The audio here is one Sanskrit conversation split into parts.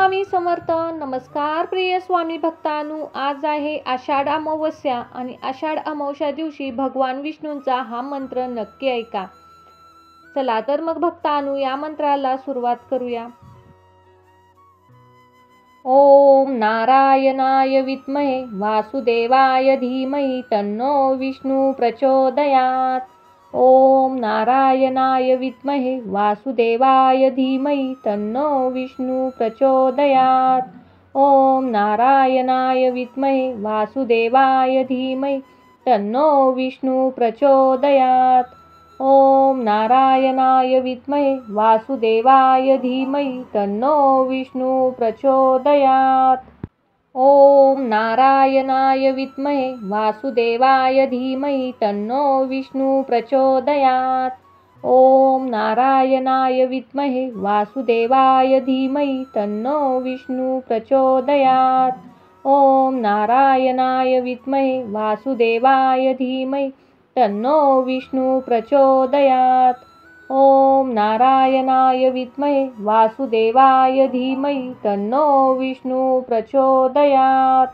स्वामी समर्थ. नमस्कार प्रिय स्वामी भक्तांनो, आज आहे आषाढ अमावस्या आणि आषाढ अमावस्या दिवशी भगवान विष्णूंचा हा मंत्र नक्की ऐका. चला तर मग भक्तांनो, या मंत्राला सुरुवात करूया. ओम नारायणाय विद्महे वासुदेवाय धीमहि तन्नो विष्णु प्रचोदयात्. ओम नारायणाय विद्महे वासुदेवाय धीमहि तन्नो विष्णु प्रचोदयात्. ओम नारायणाय विद्महे वासुदेवाय धीमहि तन्नो विष्णु प्रचोदयात्. ओम नारायणाय विद्महे वासुदेवाय धीमहि तन्नो विष्णु प्रचोदयात्. ओम नारायणाय विद्महे वासुदेवाय धीमहि तन्नो विष्णु प्रचोदयात्. ओम नारायणाय विद्महे वासुदेवाय धीमहि तन्नो विष्णु प्रचोदयात्. ओम नारायणाय विद्महे वासुदेवाय धीमहि तन्नो विष्णु प्रचोदयात्. ओम नारायणाय विद्महे वासुदेवाय धीमहि तन्नो विष्णु प्रचोदयात्.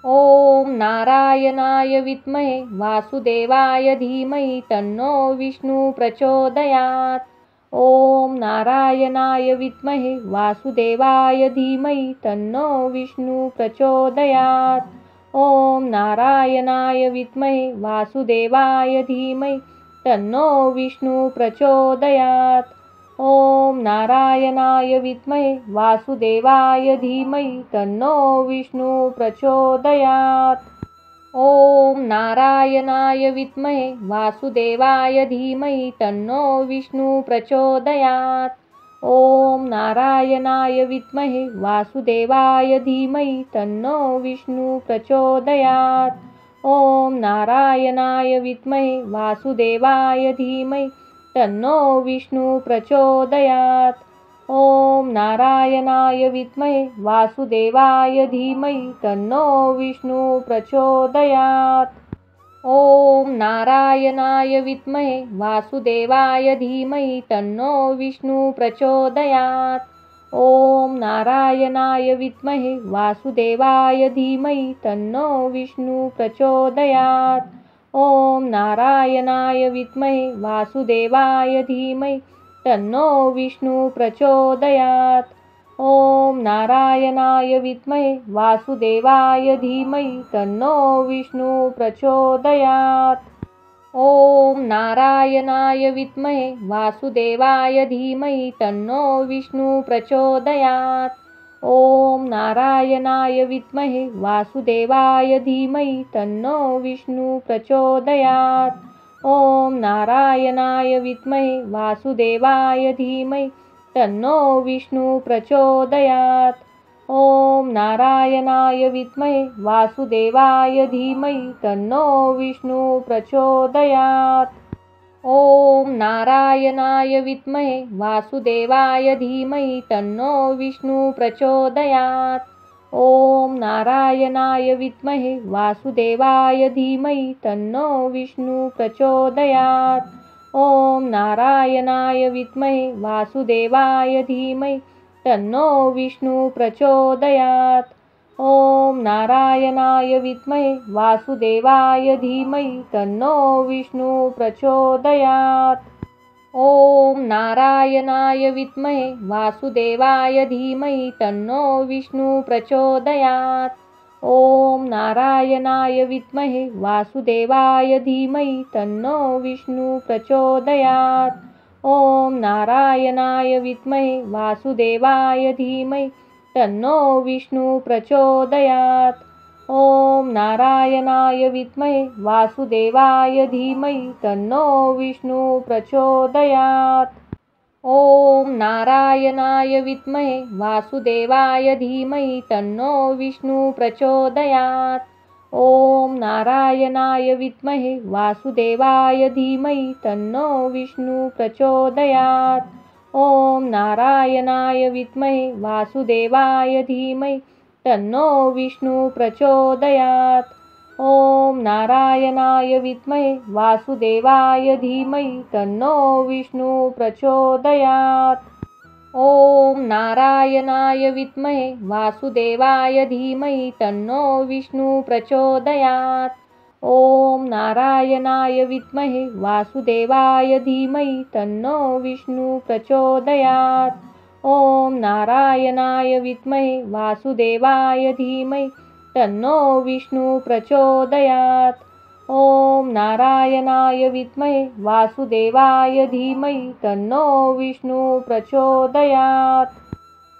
ओम नारायणाय विद्महे वासुदेवाय धीमहि तन्नो विष्णु प्रचोदयात्. ओम नारायणाय विद्महे वासुदेवाय धीमहि तन्नो विष्णु प्रचोदयात्. ओम नारायणाय विद्महे वासुदेवाय धीमहि तन्नो विष्णु प्रचोदयात्. ओम नारायणाय विद्महे वासुदेवाय धीमहि तन्नो विष्णु प्रचोदयात्. ओम नारायणाय विद्महे वासुदेवाय धीमहि तन्नो विष्णु प्रचोदयात्. ओम नारायणाय विद्महे वासुदेवाय धीमहि तन्नो विष्णु प्रचोदयात्. ओम नारायणाय विद्महे वासुदेवाय धीमहि तन्नो विष्णु प्रचोदयात्. ओम नारायणाय विद्महे वासुदेवाय धीमहि तन्नो विष्णु प्रचोदयात्. ओम नारायणाय विद्महे वासुदेवाय धीमहि तन्नो विष्णु प्रचोदयात्. ओम नारायणाय विद्महे वासुदेवाय धीमहि तन्नो विष्णु प्रचोदयात्. ओम नारायणाय विद्महे वासुदेवाय धीमहि तन्नो विष्णु प्रचोदयात्. ओम नारायणाय विद्महे वासुदेवाय धीमहि तन्नो विष्णु प्रचोदयात्. ओम नारायणाय विद्महे वासुदेवाय धीमहि तन्नो विष्णु प्रचोदयात्. ओम नारायणाय विद्महे वासुदेवाय धीमहि तन्नो विष्णु प्रचोदयात्. ओम नारायणाय विद्महे वासुदेवाय धीमहि तन्नो विष्णु प्रचोदयात्. ओम नारायणाय विद्महे वासुदेवाय धीमहि तन्नो विष्णु प्रचोदयात्. ओम नारायणाय विद्महे वासुदेवाय धीमहि तन्नो विष्णु प्रचोदयात्. ओम नारायणाय विद्महे वासुदेवाय धीमहि तन्नो विष्णु प्रचोदयात्. ओम नारायणाय विद्महे वासुदेवाय धीमहि तन्नो विष्णु प्रचोदयात्. ओम नारायणाय विद्महे वासुदेवाय धीमहि तन्नो विष्णु प्रचोदयात्. ओम नारायणाय विद्महे वासुदेवाय धीमहि तन्नो विष्णु प्रचोदयात्. ओम नारायणाय विद्महे वासुदेवाय धीमहि तन्नो विष्णु प्रचोदयात्. ओम नारायणाय विद्महे वासुदेवाय धीमहि तन्नो विष्णु प्रचोदयात्. ओम नारायणाय विद्महे वासुदेवाय धीमहि तन्नो विष्णु प्रचोदयात्. ओम नारायणाय विद्महे वासुदेवाय धीमहि तन्नो विष्णु प्रचोदयात्. ओम नारायणाय विद्महे वासुदेवाय धीमहि तन्नो विष्णु प्रचोदयात्. ओम नारायणाय विद्महे वासुदेवाय धीमहि तन्नो विष्णु प्रचोदयात्. ओम नारायणाय विद्महे वासुदेवाय धीमहि तन्नो विष्णु प्रचोदयात्. ॐ नारायणाय विद्महे वासुदेवाय धीमहि तन्नो विष्णु प्रचोदयात्। ॐ नारायणाय विद्महे वासुदेवाय धीमहि तन्नो विष्णु प्रचोदयात्। ॐ नारायणाय विद्महे वासुदेवाय धीमहि तन्नो विष्णु प्रचोदयात्। ॐ नारायणाय विद्महे वासुदेवाय धीमहि तन्नो विष्णु प्रचोदयात्।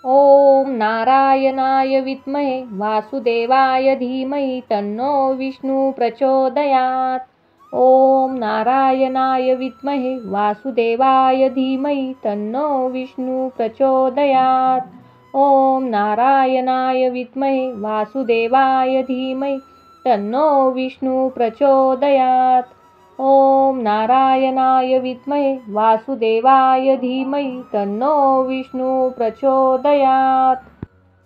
ॐ नारायणाय विद्महे वासुदेवाय धीमहि तन्नो विष्णु प्रचोदयात्। ॐ नारायणाय विद्महे वासुदेवाय धीमहि तन्नो विष्णु प्रचोदयात्। ॐ नारायणाय विद्महे वासुदेवाय धीमहि तन्नो विष्णु प्रचोदयात्। ॐ नारायणाय विद्महे वासुदेवाय धीमहि तन्नो विष्णु प्रचोदयात्।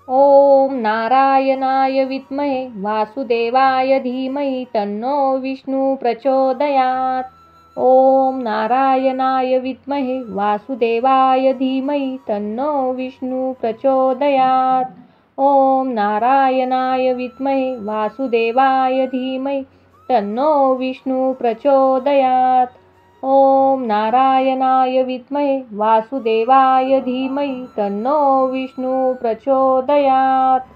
ॐ नारायणाय विद्महे वासुदेवाय धीमहि तन्नो विष्णु प्रचोदयात्। ॐ नारायणाय विद्महे वासुदेवाय धीमहि तन्नो विष्णु प्रचोदयात्। ॐ नारायणाय विद्महे वासुदेवाय धीमहि तन्नो विष्णु प्रचोदयात्। ॐ नारायणाय विद्महे वासुदेवाय धीमहि तन्नो विष्णु प्रचोदयात्।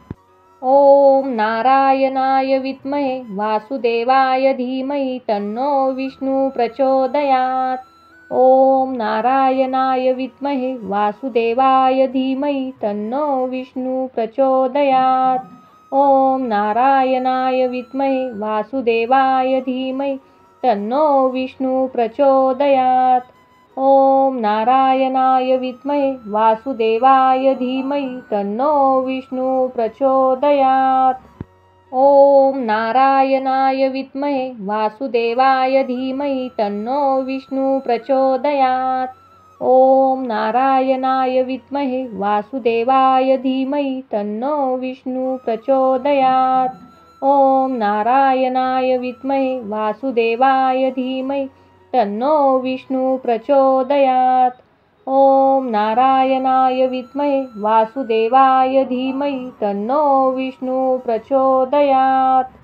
ॐ नारायणाय विद्महे वासुदेवाय धीमहि तन्नो विष्णु प्रचोदयात्। ॐ नारायणाय विद्महे वासुदेवाय धीमहि तन्नो विष्णु प्रचोदयात्। ॐ नारायणाय विद्महे वासुदेवाय धीमहि तन्नो विष्णु प्रचोदयात्। ॐ नारायणाय विद्महे वासुदेवाय धीमहि तन्नो विष्णु प्रचोदयात्। ॐ नारायणाय विद्महे वासुदेवाय धीमहि तन्नो विष्णु प्रचोदयात्। ॐ नारायणाय विद्महे वासुदेवाय धीमहि तन्नो विष्णु प्रचोदयात्। ॐ नारायणाय विद्महे वासुदेवाय धीमहि तन्नो विष्णु प्रचोदयात्। ॐ नारायणाय विद्महे वासुदेवाय धीमहि तन्नो विष्णु प्रचोदयात्। ॐ नारायणाय विद्महे वासुदेवाय धीमहि तन्नो विष्णु प्रचोदयात्।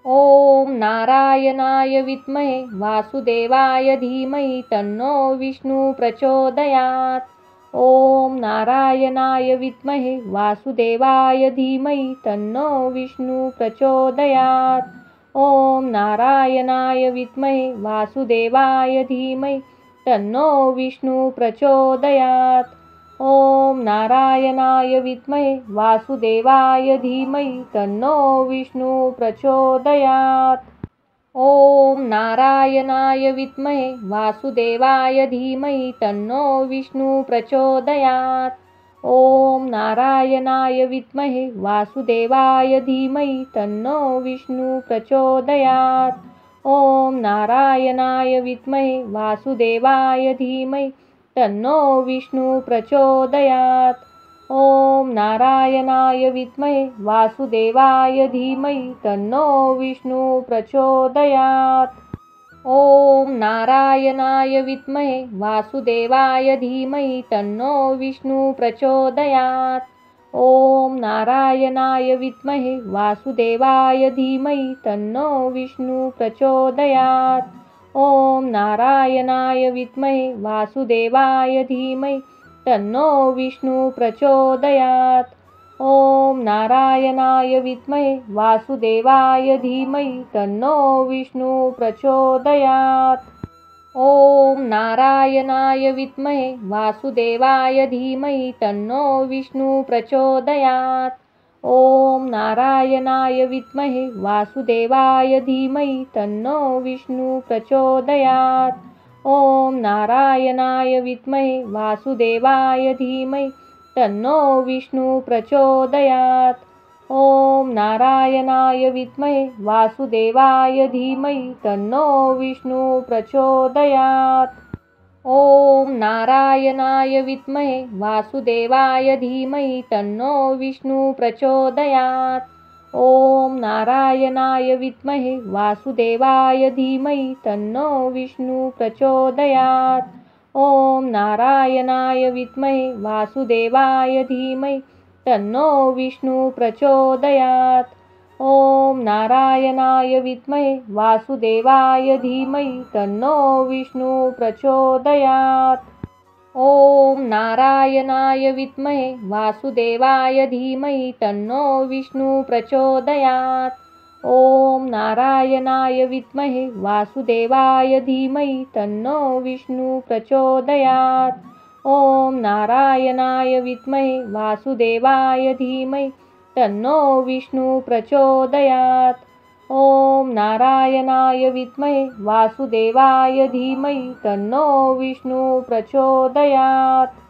ॐ नारायणाय विद्महे वासुदेवाय धीमहि तन्नो विष्णु प्रचोदयात्। ॐ नारायणाय विद्महे वासुदेवाय धीमहि तन्नो विष्णु प्रचोदयात्। ॐ नारायणाय विद्महे वासुदेवाय धीमहि तन्नो विष्णु प्रचोदयात्। ॐ नारायणाय विद्महे वासुदेवाय धीमहि तन्नो विष्णु प्रचोदयात्। ॐ नारायणाय विद्महे वासुदेवाय धीमहि तन्नो विष्णु प्रचोदयात्। ॐ नारायणाय विद्महे वासुदेवाय धीमहि तन्नो विष्णु प्रचोदयात्। ॐ नारायणाय विद्महे वासुदेवाय धीमहि तन्नो विष्णु प्रचोदयात्। ॐ नारायणाय विद्महे वासुदेवाय धीमहि तन्नो विष्णु प्रचोदयात्। ॐ नारायणाय विद्महे वासुदेवाय धीमहि तन्नो विष्णु प्रचोदयात्। ॐ नारायणाय विद्महे वासुदेवाय धीमहि तन्नो विष्णु प्रचोदयात्। ॐ नारायणाय विद्महे वासुदेवाय धीमहि तन्नो विष्णु प्रचोदयात्। ॐ नारायणाय विद्महे वासुदेवाय धीमहि तन्नो विष्णु प्रचोदयात्। ॐ नारायणाय विद्महे वासुदेवाय धीमहि तन्नो विष्णु प्रचोदयात्। ॐ नारायणाय विद्महे वासुदेवाय धीमहि तन्नो विष्णु प्रचोदयात्। ॐ नारायणाय विद्महे वासुदेवाय धीमहि तन्नो विष्णु प्रचोदयात्। ॐ नारायणाय विद्महे वासुदेवाय धीमहि तन्नो विष्णु प्रचोदयात्। ॐ नारायणाय विद्महे वासुदेवाय धीमहि तन्नो विष्णु प्रचोदयात्। ॐ नारायणाय विद्महे वासुदेवाय धीमहि तन्नो विष्णु प्रचोदयात्। ॐ नारायणाय विद्महे वासुदेवाय धीमहि तन्नो विष्णु प्रचोदयात्। ॐ नारायणाय विद्महे वासुदेवाय धीमहि तन्नो विष्णु प्रचोदयात्। ॐ नारायणाय विद्महे वासुदेवाय धीमहि तन्नो विष्णु प्रचोदयात्। ॐ नारायणाय विद्महे वासुदेवाय धीमहि तन्नो विष्णु प्रचोदयात्। ॐ नारायणाय विद्महे वासुदेवाय धीमहि तन्नो विष्णु प्रचोदयात्।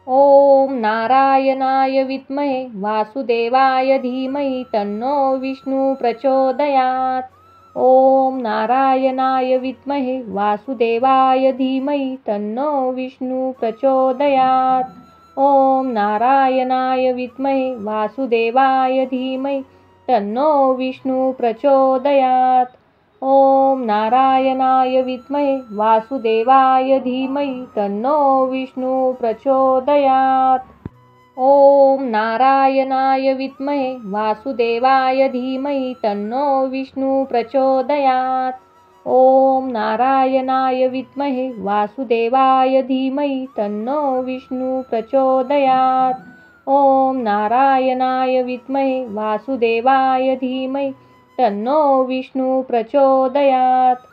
ॐ नारायणाय विद्महे वासुदेवाय धीमहि तन्नो विष्णु प्रचोदयात्। ॐ नारायणाय विद्महे वासुदेवाय धीमहि तन्नो विष्णु प्रचोदयात्। ॐ नारायणाय विद्महे वासुदेवाय धीमहि तन्नो विष्णु प्रचोदयात्। ॐ नारायणाय विद्महे वासुदेवाय धीमहि तन्नो विष्णु प्रचोदयात्। ॐ नारायणाय विद्महे वासुदेवाय धीमहि तन्नो विष्णु प्रचोदयात्। ॐ नारायणाय विद्महे वासुदेवाय धीमहि तन्नो विष्णु प्रचोदयात्। ॐ नारायणाय विद्महे वासुदेवाय धीमहि तन्नो विष्णु प्रचोदयात्।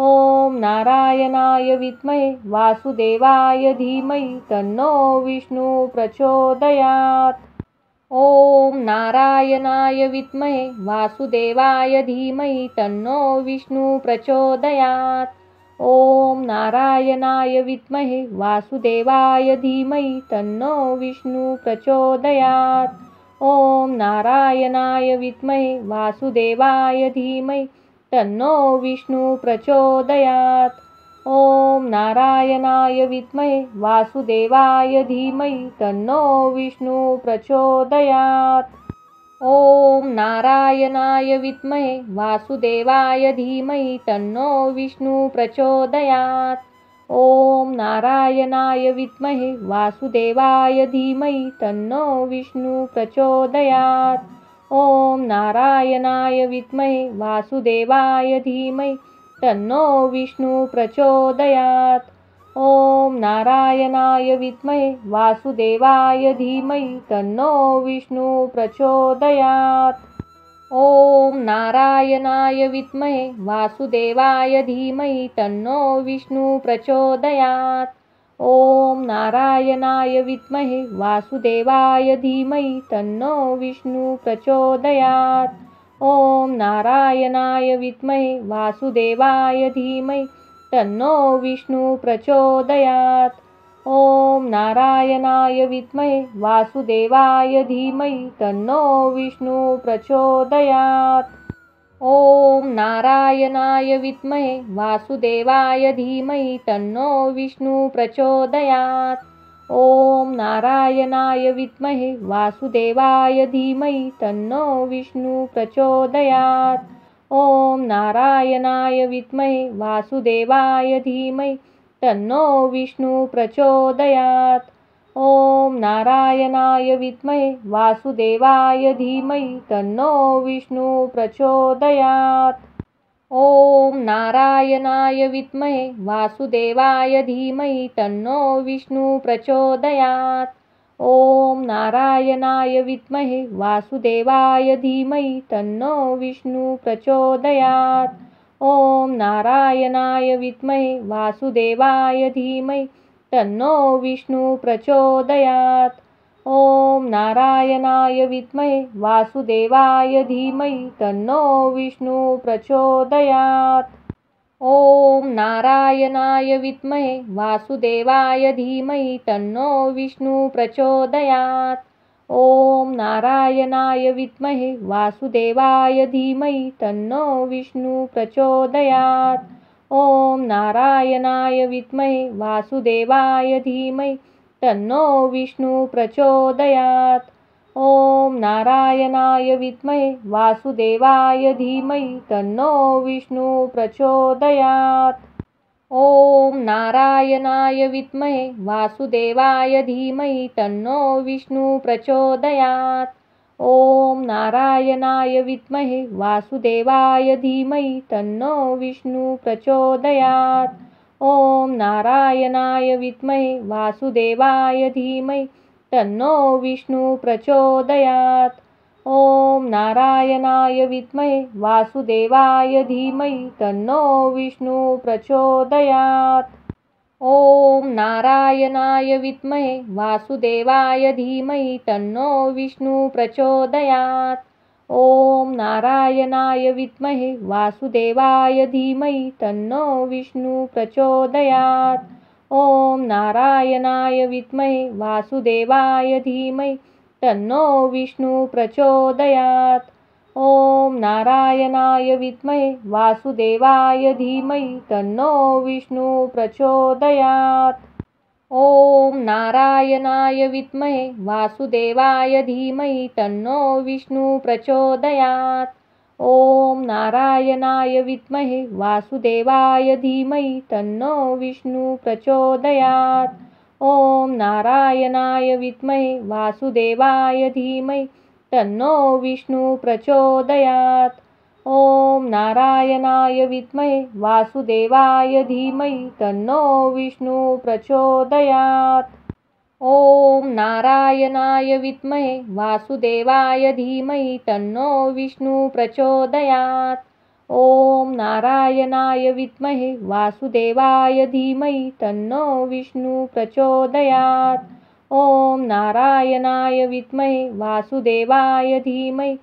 ॐ नारायणाय विद्महे वासुदेवाय धीमहि तन्नो विष्णु प्रचोदयात्। ॐ नारायणाय विद्महे वासुदेवाय धीमहि तन्नो विष्णु प्रचोदयात्। ॐ नारायणाय विद्महे वासुदेवाय धीमहि तन्नो विष्णु प्रचोदयात्। ॐ नारायणाय विद्महे वासुदेवाय धीमहि तन्नो विष्णु प्रचोदयात्। ॐ नारायणाय विद्महे वासुदेवाय धीमहि तन्नो विष्णु प्रचोदयात्। ॐ नारायणाय विद्महे वासुदेवाय धीमहि तन्नो विष्णु प्रचोदयात्। ॐ नारायणाय विद्महे वासुदेवाय धीमहि तन्नो विष्णु प्रचोदयात्। ॐ नारायणाय विद्महे वासुदेवाय धीमहि तन्नो विष्णु प्रचोदयात्। ॐ नारायणाय विद्महे वासुदेवाय धीमहि तन्नो विष्णु प्रचोदयात्। ॐ नारायणाय विद्महे वासुदेवाय धीमहि तन्नो विष्णु प्रचोदयात्। ॐ नारायणाय विद्महे वासुदेवाय धीमहि तन्नो विष्णु प्रचोदयात्। ॐ नारायणाय विद्महे वासुदेवाय धीमहि तन्नो विष्णु प्रचोदयात्। ॐ नारायणाय विद्महे वासुदेवाय धीमहि तन्नो विष्णु प्रचोदयात्। ॐ नारायणाय विद्महे वासुदेवाय धीमहि तन्नो विष्णु प्रचोदयात्। ॐ नारायणाय विद्महे वासुदेवाय धीमहि तन्नो विष्णु प्रचोदयात्। ॐ नारायणाय विद्महे वासुदेवाय धीमहि तन्नो विष्णु प्रचोदयात्। ॐ नारायणाय विद्महे वासुदेवाय धीमहि तन्नो विष्णु प्रचोदयात्। ॐ नारायणाय विद्महे वासुदेवाय धीमहि तन्नो विष्णु प्रचोदयात्। ॐ नारायणाय विद्महे वासुदेवाय धीमहि तन्नो विष्णु प्रचोदयात्। ॐ नारायणाय विद्महे वासुदेवाय धीमहि तन्नो विष्णु प्रचोदयात्। ॐ नारायणाय विद्महे वासुदेवाय धीमहि तन्नो विष्णु प्रचोदयात्। ॐ नारायणाय विद्महे वासुदेवाय धीमहि तन्नो विष्णु प्रचोदयात्। ॐ नारायणाय विद्महे वासुदेवाय धीमहि तन्नो विष्णु प्रचोदयात्। ॐ नारायणाय विद्महे वासुदेवाय धीमहि तन्नो विष्णु प्रचोदयात्। ॐ नारायणाय विद्महे वासुदेवाय धीमहि तन्नो विष्णु प्रचोदयात्। ॐ नारायणाय विद्महे वासुदेवाय धीमहि तन्नो विष्णु प्रचोदयात्। ॐ नारायणाय विद्महे वासुदेवाय धीमहि तन्नो विष्णु प्रचोदयात्। ॐ नारायणाय विद्महे वासुदेवाय धीमहि तन्नो विष्णु प्रचोदयात्। ॐ नारायणाय विद्महे वासुदेवाय धीमहि तन्नो विष्णु प्रचोदयात्। ॐ नारायणाय विद्महे वासुदेवाय धीमहि तन्नो विष्णु प्रचोदयात्। ॐ नारायणाय विद्महे वासुदेवाय धीमहि तन्नो विष्णु प्रचोदयात्। ॐ नारायणाय विद्महे वासुदेवाय धीमहि तन्नो विष्णु प्रचोदयात्। ॐ नारायणाय विद्महे वासुदेवाय धीमहि तन्नो विष्णु प्रचोदयात्। ॐ नारायणाय विद्महे वासुदेवाय धीमहि तन्नो विष्णु प्रचोदयात्। ॐ नारायणाय विद्महे वासुदेवाय धीमहि तन्नो विष्णु प्रचोदयात्। ॐ नारायणाय विद्महे वासुदेवाय धीमहि तन्नो विष्णु प्रचोदयात्। ॐ नारायणाय विद्महे वासुदेवाय धीमहि तन्नो विष्णु प्रचोदयात्। ॐ नारायणाय विद्महे वासुदेवाय धीमहि तन्नो विष्णु प्रचोदयात्। ॐ नारायणाय विद्महे वासुदेवाय धीमहि तन्नो विष्णु प्रचोदयात्। ॐ नारायणाय विद्महे वासुदेवाय धीमहि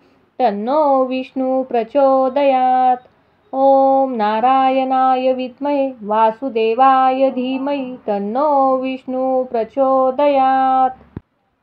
तन्नो विष्णु प्रचोदयात्। ॐ नारायणाय विद्महे वासुदेवाय धीमहि तन्नो विष्णु प्रचोदयात्। ॐ नारायणाय विद्महे वासुदेवाय धीमहि तन्नो विष्णु प्रचोदयात्।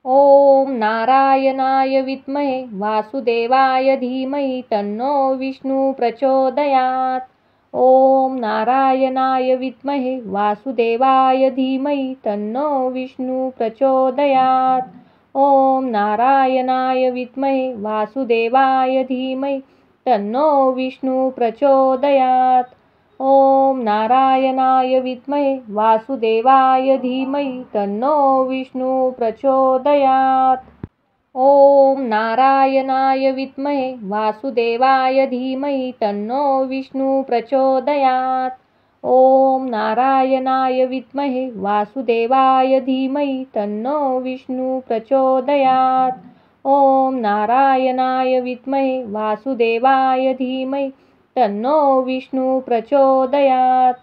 ॐ नारायणाय विद्महे वासुदेवाय धीमहि तन्नो विष्णु प्रचोदयात्। ॐ नारायणाय विद्महे वासुदेवाय धीमहि तन्नो विष्णु प्रचोदयात्। ॐ नारायणाय विद्महे वासुदेवाय धीमहि तन्नो विष्णु प्रचोदयात्। ॐ नारायणाय विद्महे वासुदेवाय धीमहि तन्नो विष्णु प्रचोदयात्। ॐ नारायणाय विद्महे वासुदेवाय धीमहि तन्नो विष्णु प्रचोदयात्। ॐ नारायणाय विद्महे वासुदेवाय धीमहि तन्नो विष्णु प्रचोदयात्। ॐ नारायणाय विद्महे वासुदेवाय धीमहि तन्नो विष्णु प्रचोदयात्।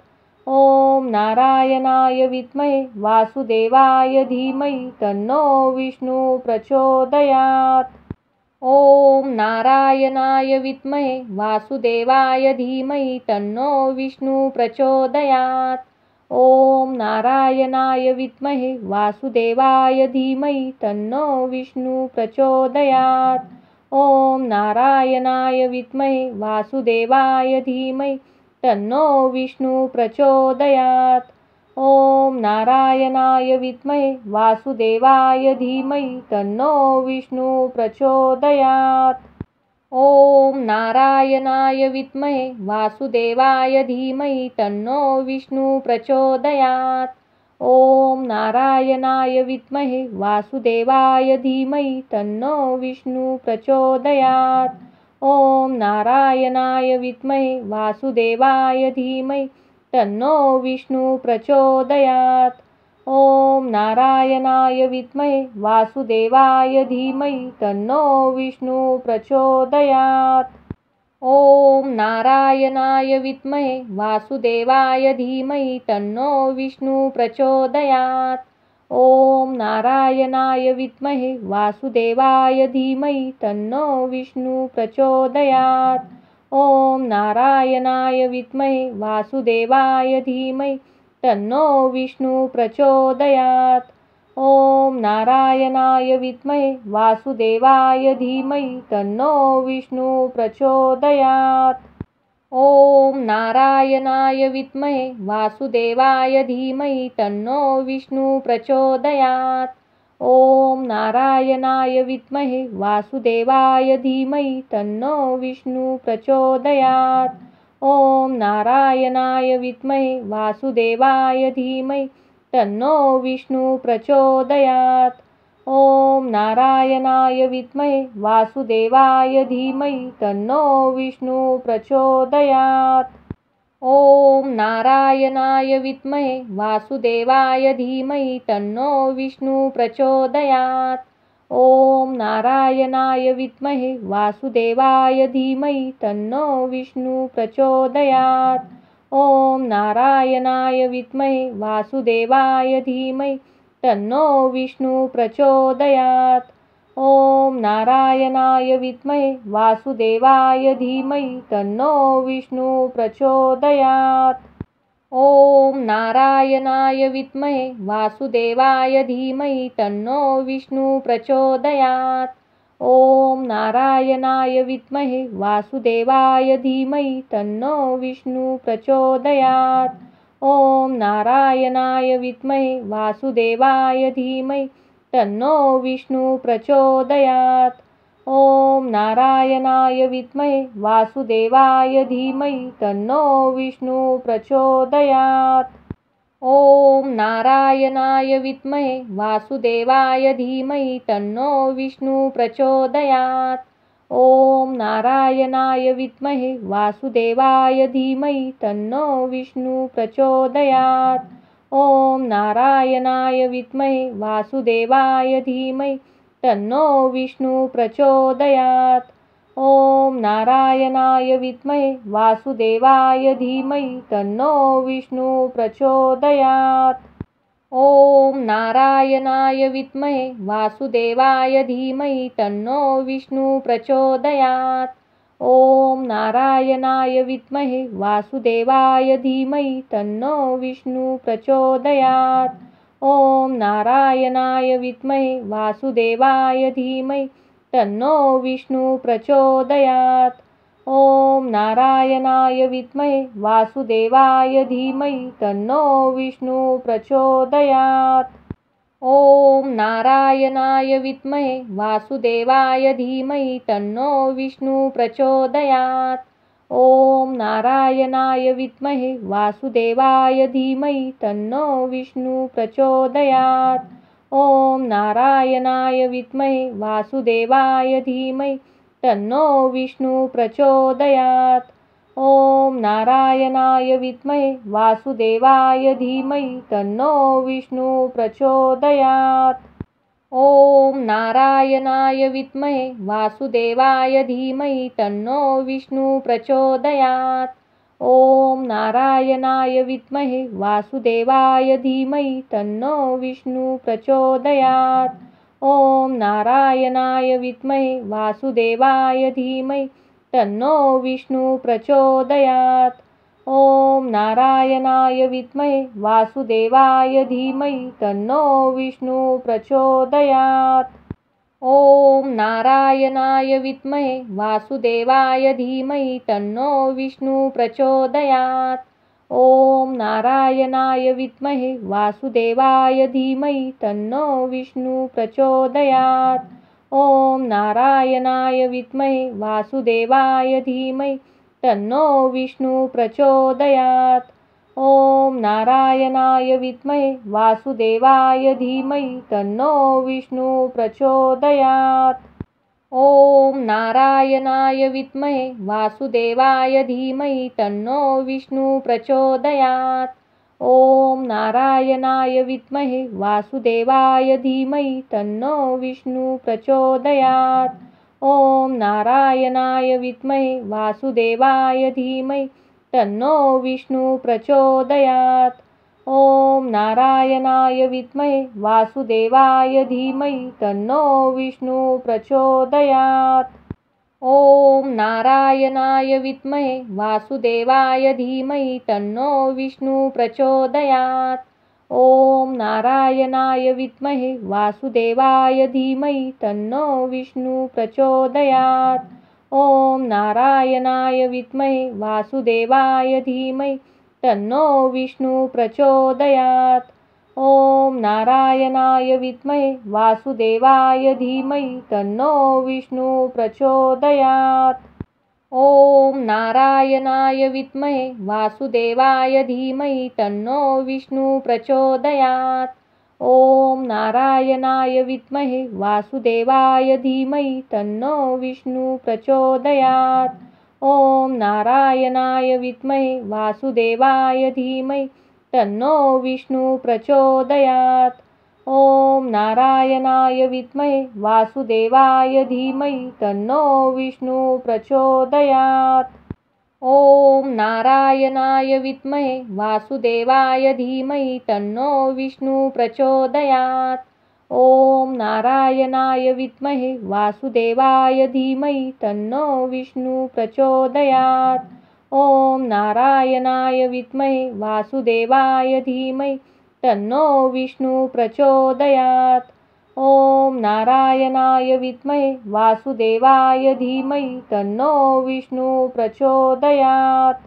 ॐ नारायणाय विद्महे वासुदेवाय धीमहि तन्नो विष्णु प्रचोदयात्। ॐ नारायणाय विद्महे वासुदेवाय धीमहि तन्नो विष्णु प्रचोदयात्। ॐ नारायणाय विद्महे वासुदेवाय धीमहि तन्नो विष्णु प्रचोदयात्। ॐ नारायणाय विद्महे वासुदेवाय धीमहि तन्नो विष्णु प्रचोदयात्। ॐ नारायणाय विद्महे वासुदेवाय धीमहि तन्नो विष्णु प्रचोदयात्। ॐ नारायणाय विद्महे वासुदेवाय धीमहि तन्नो विष्णु प्रचोदयात्। ॐ नारायणाय विद्महे वासुदेवाय धीमहि तन्नो विष्णु प्रचोदयात्। ॐ नारायणाय विद्महे वासुदेवाय धीमहि तन्नो विष्णु प्रचोदयात्। ॐ नारायणाय विद्महे वासुदेवाय धीमहि तन्नो विष्णु प्रचोदयात्। ॐ नारायणाय विद्महे वासुदेवाय धीमहि तन्नो विष्णु प्रचोदयात्। ॐ नारायणाय विद्महे वासुदेवाय धीमहि तन्नो विष्णु प्रचोदयात्। ॐ नारायणाय विद्महे वासुदेवाय धीमहि तन्नो विष्णु प्रचोदयात्। ॐ नारायणाय विद्महे वासुदेवाय धीमहि तन्नो विष्णु प्रचोदयात्। ॐ नारायणाय विद्महे वासुदेवाय धीमहि तन्नो विष्णु प्रचोदयात्। ॐ नारायणाय विद्महे वासुदेवाय धीमहि तन्नो विष्णु प्रचोदयात्। ॐ नारायणाय विद्महे वासुदेवाय धीमहि तन्नो विष्णु प्रचोदयात्। ॐ नारायणाय विद्महे वासुदेवाय धीमहि तन्नो विष्णु प्रचोदयात्। ॐ नारायणाय विद्महे वासुदेवाय धीमहि तन्नो विष्णु प्रचोदयात्। ॐ नारायणाय विद्महे वासुदेवाय धीमहि तन्नो विष्णु प्रचोदयात्। ॐ नारायणाय विद्महे वासुदेवाय धीमहि तन्नो विष्णु प्रचोदयात्। ॐ नारायणाय विद्महे वासुदेवाय धीमहि तन्नो विष्णु प्रचोदयात्। ॐ नारायणाय विद्महे वासुदेवाय धीमहि तन्नो विष्णु प्रचोदयात्। ॐ नारायणाय विद्महे वासुदेवाय धीमहि तन्नो विष्णु प्रचोदयात्। ॐ नारायणाय विद्महे वासुदेवाय धीमहि तन्नो विष्णु प्रचोदयात्। ॐ नारायणाय विद्महे वासुदेवाय धीमहि तन्नो विष्णु प्रचोदयात्। ॐ नारायणाय विद्महे वासुदेवाय धीमहि तन्नो विष्णु प्रचोदयात्। ॐ नारायणाय विद्महे वासुदेवाय धीमहि तन्नो विष्णु प्रचोदयात्। ॐ नारायणाय विद्महे वासुदेवाय धीमहि तन्नो विष्णु प्रचोदयात्। ॐ नारायणाय विद्महे वासुदेवाय धीमहि तन्नो विष्णु प्रचोदयात्। ॐ नारायणाय विद्महे वासुदेवाय धीमहि तन्नो विष्णु प्रचोदयात्। ॐ नारायणाय विद्महे वासुदेवाय धीमहि तन्नो विष्णु प्रचोदयात्। ॐ नारायणाय विद्महे वासुदेवाय धीमहि तन्नो विष्णु प्रचोदयात्। ॐ नारायणाय विद्महे वासुदेवाय धीमहि तन्नो विष्णु प्रचोदयात्। ॐ नारायणाय विद्महे वासुदेवाय धीमहि तन्नो विष्णु प्रचोदयात्। ॐ नारायणाय विद्महे वासुदेवाय धीमहि तन्नो विष्णु प्रचोदयात्। ॐ नारायणाय विद्महे वासुदेवाय धीमहि तन्नो विष्णु प्रचोदयात्। ॐ नारायणाय विद्महे वासुदेवाय धीमहि तन्नो विष्णु प्रचोदयात्। ॐ नारायणाय विद्महे वासुदेवाय धीमहि तन्नो विष्णु प्रचोदयात्। ॐ नारायणाय विद्महे वासुदेवाय धीमहि तन्नो विष्णु प्रचोदयात्। ॐ नारायणाय विद्महे वासुदेवाय धीमहि तन्नो विष्णु प्रचोदयात्। ॐ नारायणाय विद्महे वासुदेवाय धीमहि तन्नो विष्णु प्रचोदयात्। ॐ नारायणाय विद्महे वासुदेवाय धीमहि तन्नो विष्णु प्रचोदयात्। ॐ नारायणाय विद्महे वासुदेवाय धीमहि तन्नो विष्णु प्रचोदयात्। ॐ नारायणाय विद्महे वासुदेवाय धीमहि तन्नो विष्णु प्रचोदयात्। ॐ नारायणाय विद्महे वासुदेवाय धीमहि तन्नो विष्णु प्रचोदयात्। ॐ नारायणाय विद्महे वासुदेवाय धीमहि तन्नो विष्णु प्रचोदयात्। ॐ नारायणाय विद्महे वासुदेवाय धीमहि तन्नो विष्णु प्रचोदयात्। ॐ नारायणाय विद्महे वासुदेवाय धीमहि तन्नो विष्णु प्रचोदयात्। ॐ नारायणाय विद्महे वासुदेवाय धीमहि तन्नो विष्णु प्रचोदयात्। ॐ नारायणाय विद्महे वासुदेवाय धीमहि तन्नो विष्णु प्रचोदयात्। ॐ नारायणाय विद्महे वासुदेवाय धीमहि तन्नो विष्णु प्रचोदयात्। ॐ नारायणाय विद्महे वासुदेवाय धीमहि तन्नो विष्णु प्रचोदयात्। ॐ नारायणाय विद्महे वासुदेवाय धीमहि तन्नो विष्णु प्रचोदयात्। ॐ नारायणाय विद्महे वासुदेवाय धीमहि तन्नो विष्णु प्रचोदयात्। ॐ नारायणाय विद्महे वासुदेवाय धीमहि तन्नो विष्णु प्रचोदयात्। ॐ नारायणाय विद्महे वासुदेवाय धीमहि तन्नो विष्णु प्रचोदयात्। ॐ नारायणाय विद्महे वासुदेवाय धीमहि तन्नो विष्णु प्रचोदयात्। ॐ नारायणाय विद्महे वासुदेवाय धीमहि तन्नो विष्णु प्रचोदयात्। ॐ नारायणाय विद्महे वासुदेवाय धीमहि तन्नो विष्णु प्रचोदयात्। ॐ नारायणाय विद्महे वासुदेवाय धीमहि तन्नो विष्णु प्रचोदयात्।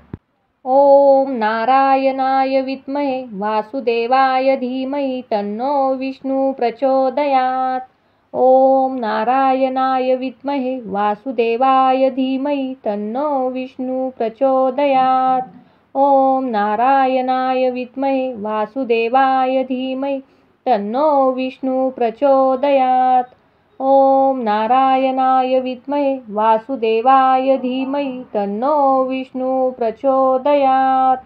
ॐ नारायणाय विद्महे वासुदेवाय धीमहि तन्नो विष्णु प्रचोदयात्। ॐ नारायणाय विद्महे वासुदेवाय धीमहि तन्नो विष्णु प्रचोदयात्। ॐ नारायणाय विद्महे वासुदेवाय धीमहि तन्नो विष्णु प्रचोदयात्। ॐ नारायणाय विद्महे वासुदेवाय धीमहि तन्नो विष्णु प्रचोदयात्।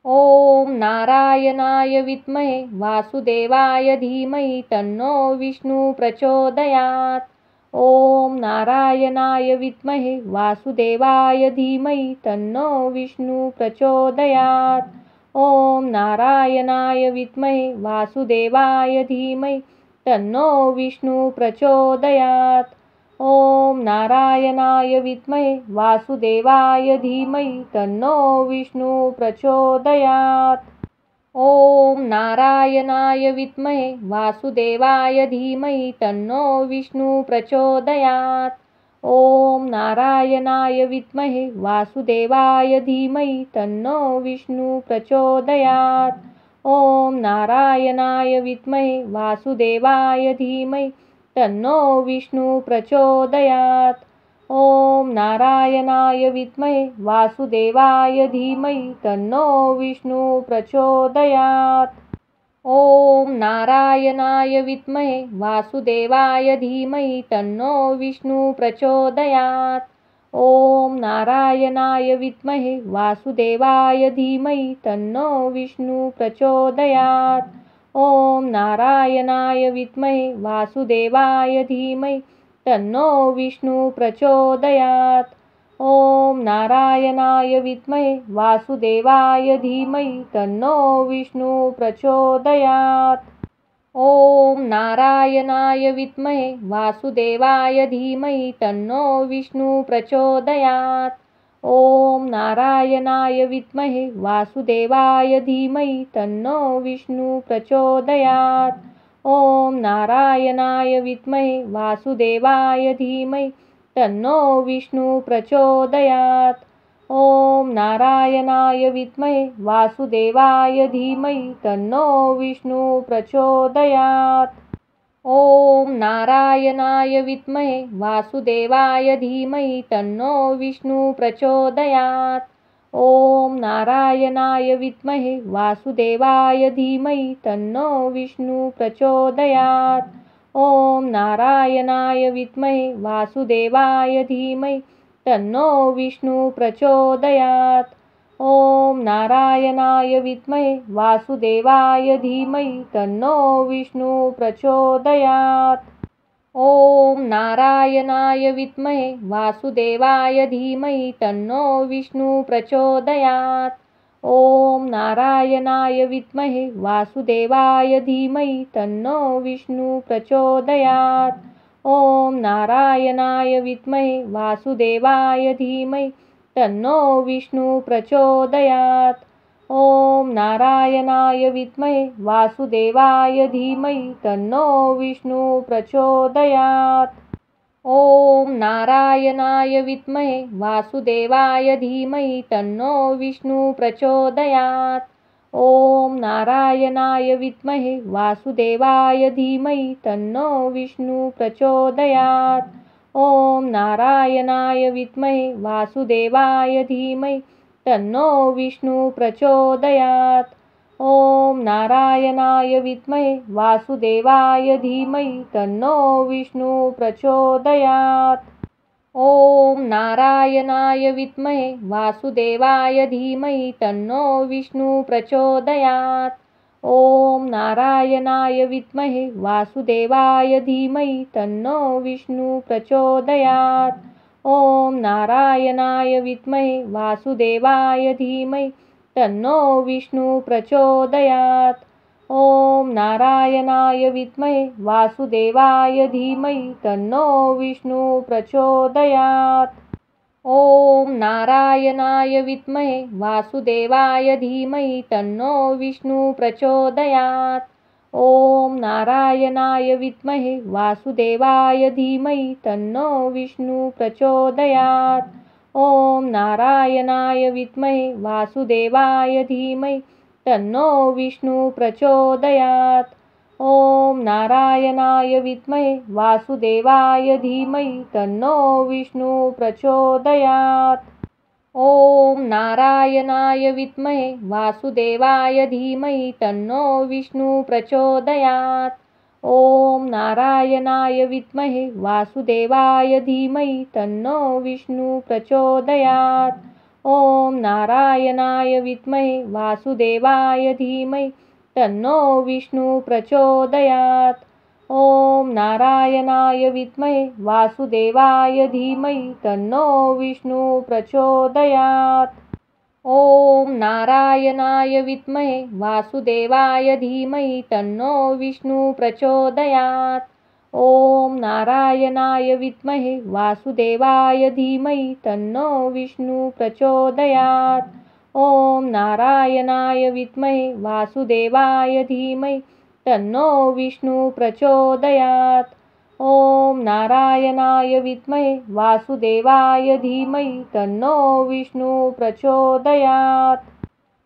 ॐ नारायणाय विद्महे वासुदेवाय धीमहि तन्नो विष्णु प्रचोदयात्। ॐ नारायणाय विद्महे वासुदेवाय धीमहि तन्नो विष्णु प्रचोदयात्। ॐ नारायणाय विद्महे वासुदेवाय धीमहि तन्नो विष्णु प्रचोदयात्। ॐ नारायणाय विद्महे वासुदेवाय धीमहि तन्नो विष्णु प्रचोदयात्। ॐ नारायणाय विद्महे वासुदेवाय धीमहि तन्नो विष्णु प्रचोदयात्। ॐ नारायणाय विद्महे वासुदेवाय धीमहि तन्नो विष्णु प्रचोदयात्। ॐ नारायणाय विद्महे वासुदेवाय धीमहि तन्नो विष्णु प्रचोदयात्। ॐ नारायणाय विद्महे वासुदेवाय धीमहि तन्नो विष्णु प्रचोदयात्। ॐ नारायणाय विद्महे वासुदेवाय धीमहि तन्नो विष्णु प्रचोदयात्। ॐ नारायणाय विद्महे वासुदेवाय धीमहि तन्नो विष्णु प्रचोदयात्। ॐ नारायणाय विद्महे वासुदेवाय धीमहि तन्नो विष्णु प्रचोदयात्। ॐ नारायणाय विद्महे वासुदेवाय धीमहि तन्नो विष्णु प्रचोदयात्। ॐ नारायणाय विद्महे वासुदेवाय धीमहि तन्नो विष्णु प्रचोदयात्। ॐ नारायणाय विद्महे वासुदेवाय धीमहि तन्नो विष्णु प्रचोदयात्। ॐ नारायणाय विद्महे वासुदेवाय धीमहि तन्नो विष्णु प्रचोदयात्। ॐ नारायणाय विद्महे वासुदेवाय धीमहि तन्नो विष्णु प्रचोदयात्। ॐ नारायणाय विद्महे वासुदेवाय धीमहि तन्नो विष्णु प्रचोदयात्। ॐ नारायणाय विद्महे वासुदेवाय धीमहि तन्नो विष्णु प्रचोदयात्। ॐ नारायणाय विद्महे वासुदेवाय धीमहि तन्नो विष्णु प्रचोदयात्। ॐ नारायणाय विद्महे वासुदेवाय धीमहि तन्नो विष्णु प्रचोदयात्। ॐ नारायणाय विद्महे वासुदेवाय धीमहि तन्नो विष्णु प्रचोदयात्। ॐ नारायणाय विद्महे वासुदेवाय धीमहि तन्नो विष्णु प्रचोदयात्। ॐ नारायणाय विद्महे वासुदेवाय धीमहि तन्नो विष्णु प्रचोदयात्। ॐ नारायणाय विद्महे वासुदेवाय धीमहि तन्नो विष्णु प्रचोदयात्। ॐ नारायणाय विद्महे वासुदेवाय धीमहि तन्नो विष्णु प्रचोदयात्। ॐ नारायणाय विद्महे वासुदेवाय धीमहि तन्नो विष्णु प्रचोदयात्। ॐ नारायणाय विद्महे वासुदेवाय धीमहि तन्नो विष्णु प्रचोदयात्। ॐ नारायणाय विद्महे वासुदेवाय धीमहि तन्नो विष्णु प्रचोदयात्। ॐ नारायणाय विद्महे वासुदेवाय धीमहि तन्नो विष्णु प्रचोदयात्। ॐ नारायणाय विद्महे वासुदेवाय धीमहि तन्नो विष्णु प्रचोदयात्। ॐ नारायणाय विद्महे वासुदेवाय धीमहि तन्नो विष्णु प्रचोदयात्। ॐ नारायणाय विद्महे वासुदेवाय धीमहि तन्नो विष्णु प्रचोदयात्। ॐ नारायणाय विद्महे वासुदेवाय धीमहि तन्नो विष्णु प्रचोदयात्। ॐ नारायणाय विद्महे वासुदेवाय धीमहि तन्नो विष्णु प्रचोदयात्। ॐ नारायणाय विद्महे वासुदेवाय धीमहि तन्नो विष्णु प्रचोदयात्। ॐ नारायणाय विद्महे वासुदेवाय धीमहि तन्नो विष्णु प्रचोदयात्। ॐ नारायणाय विद्महे वासुदेवाय धीमहि तन्नो विष्णु प्रचोदयात्। ॐ नारायणाय विद्महे वासुदेवाय धीमहि तन्नो विष्णु प्रचोदयात्। ॐ नारायणाय विद्महे वासुदेवाय धीमहि तन्नो विष्णु प्रचोदयात्। ॐ नारायणाय विद्महे वासुदेवाय धीमहि तन्नो विष्णु प्रचोदयात्। ॐ नारायणाय विद्महे वासुदेवाय धीमहि तन्नो विष्णु प्रचोदयात्। ॐ नारायणाय विद्महे वासुदेवाय धीमहि तन्नो विष्णु प्रचोदयात्। ॐ नारायणाय विद्महे वासुदेवाय धीमहि तन्नो विष्णु प्रचोदयात्। ॐ नारायणाय विद्महे वासुदेवाय धीमहि तन्नो विष्णु प्रचोदयात्। ॐ नारायणाय विद्महे वासुदेवाय धीमहि तन्नो विष्णु प्रचोदयात्।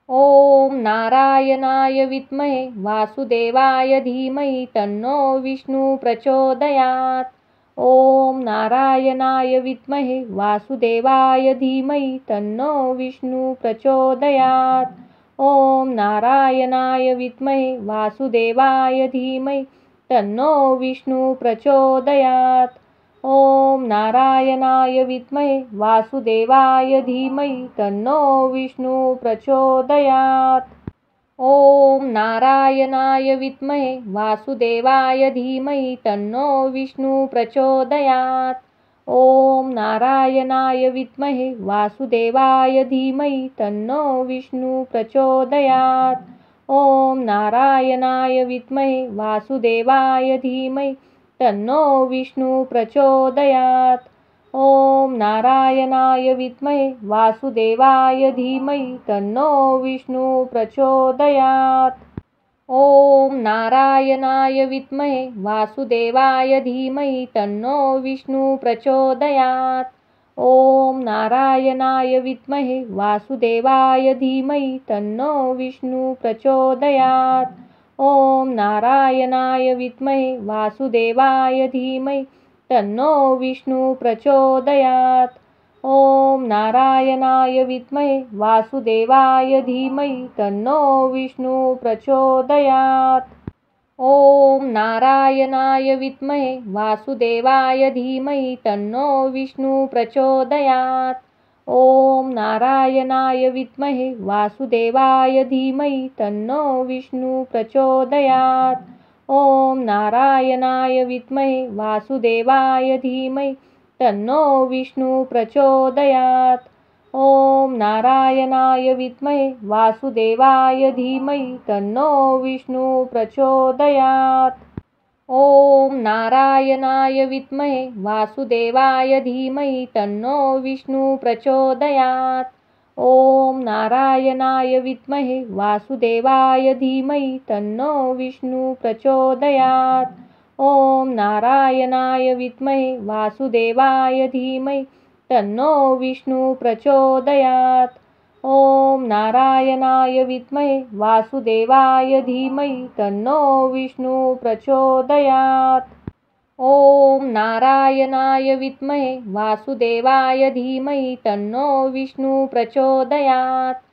ॐ नारायणाय विद्महे वासुदेवाय धीमहि तन्नो विष्णु प्रचोदयात्। ॐ नारायणाय विद्महे वासुदेवाय धीमहि तन्नो विष्णु प्रचोदयात्। ॐ नारायणाय विद्महे वासुदेवाय धीमहि तन्नो विष्णु प्रचोदयात्। ॐ नारायणाय विद्महे वासुदेवाय धीमहि तन्नो विष्णु प्रचोदयात्। ॐ नारायणाय विद्महे वासुदेवाय धीमहि तन्नो विष्णु प्रचोदयात्। ॐ नारायणाय विद्महे वासुदेवाय धीमहि तन्नो विष्णु प्रचोदयात्। ॐ नारायणाय विद्महे वासुदेवाय धीमहि तन्नो विष्णु प्रचोदयात्। ॐ नारायणाय विद्महे वासुदेवाय धीमहि तन्नो विष्णु प्रचोदयात्। ॐ नारायणाय विद्महे वासुदेवाय धीमहि तन्नो विष्णु प्रचोदयात्। ॐ नारायणाय विद्महे वासुदेवाय धीमहि तन्नो विष्णु प्रचोदयात्। ॐ नारायणाय विद्महे वासुदेवाय धीमहि तन्नो विष्णु प्रचोदयात्। ॐ नारायणाय विद्महे वासुदेवाय धीमहि तन्नो विष्णु प्रचोदयात्। ॐ नारायणाय विद्महे वासुदेवाय धीमहि तन्नो विष्णु प्रचोदयात्। ॐ नारायणाय विद्महे वासुदेवाय धीमहि तन्नो विष्णु प्रचोदयात्। ॐ नारायणाय विद्महे वासुदेवाय धीमहि तन्नो विष्णु प्रचोदयात्। ॐ नारायणाय विद्महे वासुदेवाय धीमहि तन्नो विष्णु प्रचोदयात्। ॐ नारायणाय विद्महे वासुदेवाय धीमहि तन्नो विष्णु प्रचोदयात्। ॐ नारायणाय विद्महे वासुदेवाय धीमहि तन्नो विष्णु प्रचोदयात्। ॐ नारायणाय विद्महे वासुदेवाय धीमहि तन्नो विष्णु प्रचोदयात्। ॐ नारायणाय विद्महे वासुदेवाय धीमहि तन्नो विष्णु प्रचोदयात्।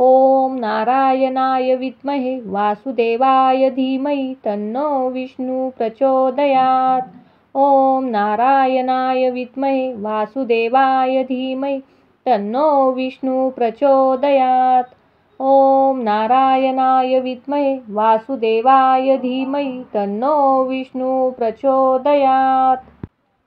ॐ नारायणाय विद्महे वासुदेवाय धीमहि तन्नो विष्णु प्रचोदयात्। ॐ नारायणाय विद्महे वासुदेवाय धीमहि तन्नो विष्णु प्रचोदयात्। ॐ नारायणाय विद्महे वासुदेवाय धीमहि तन्नो विष्णु प्रचोदयात्।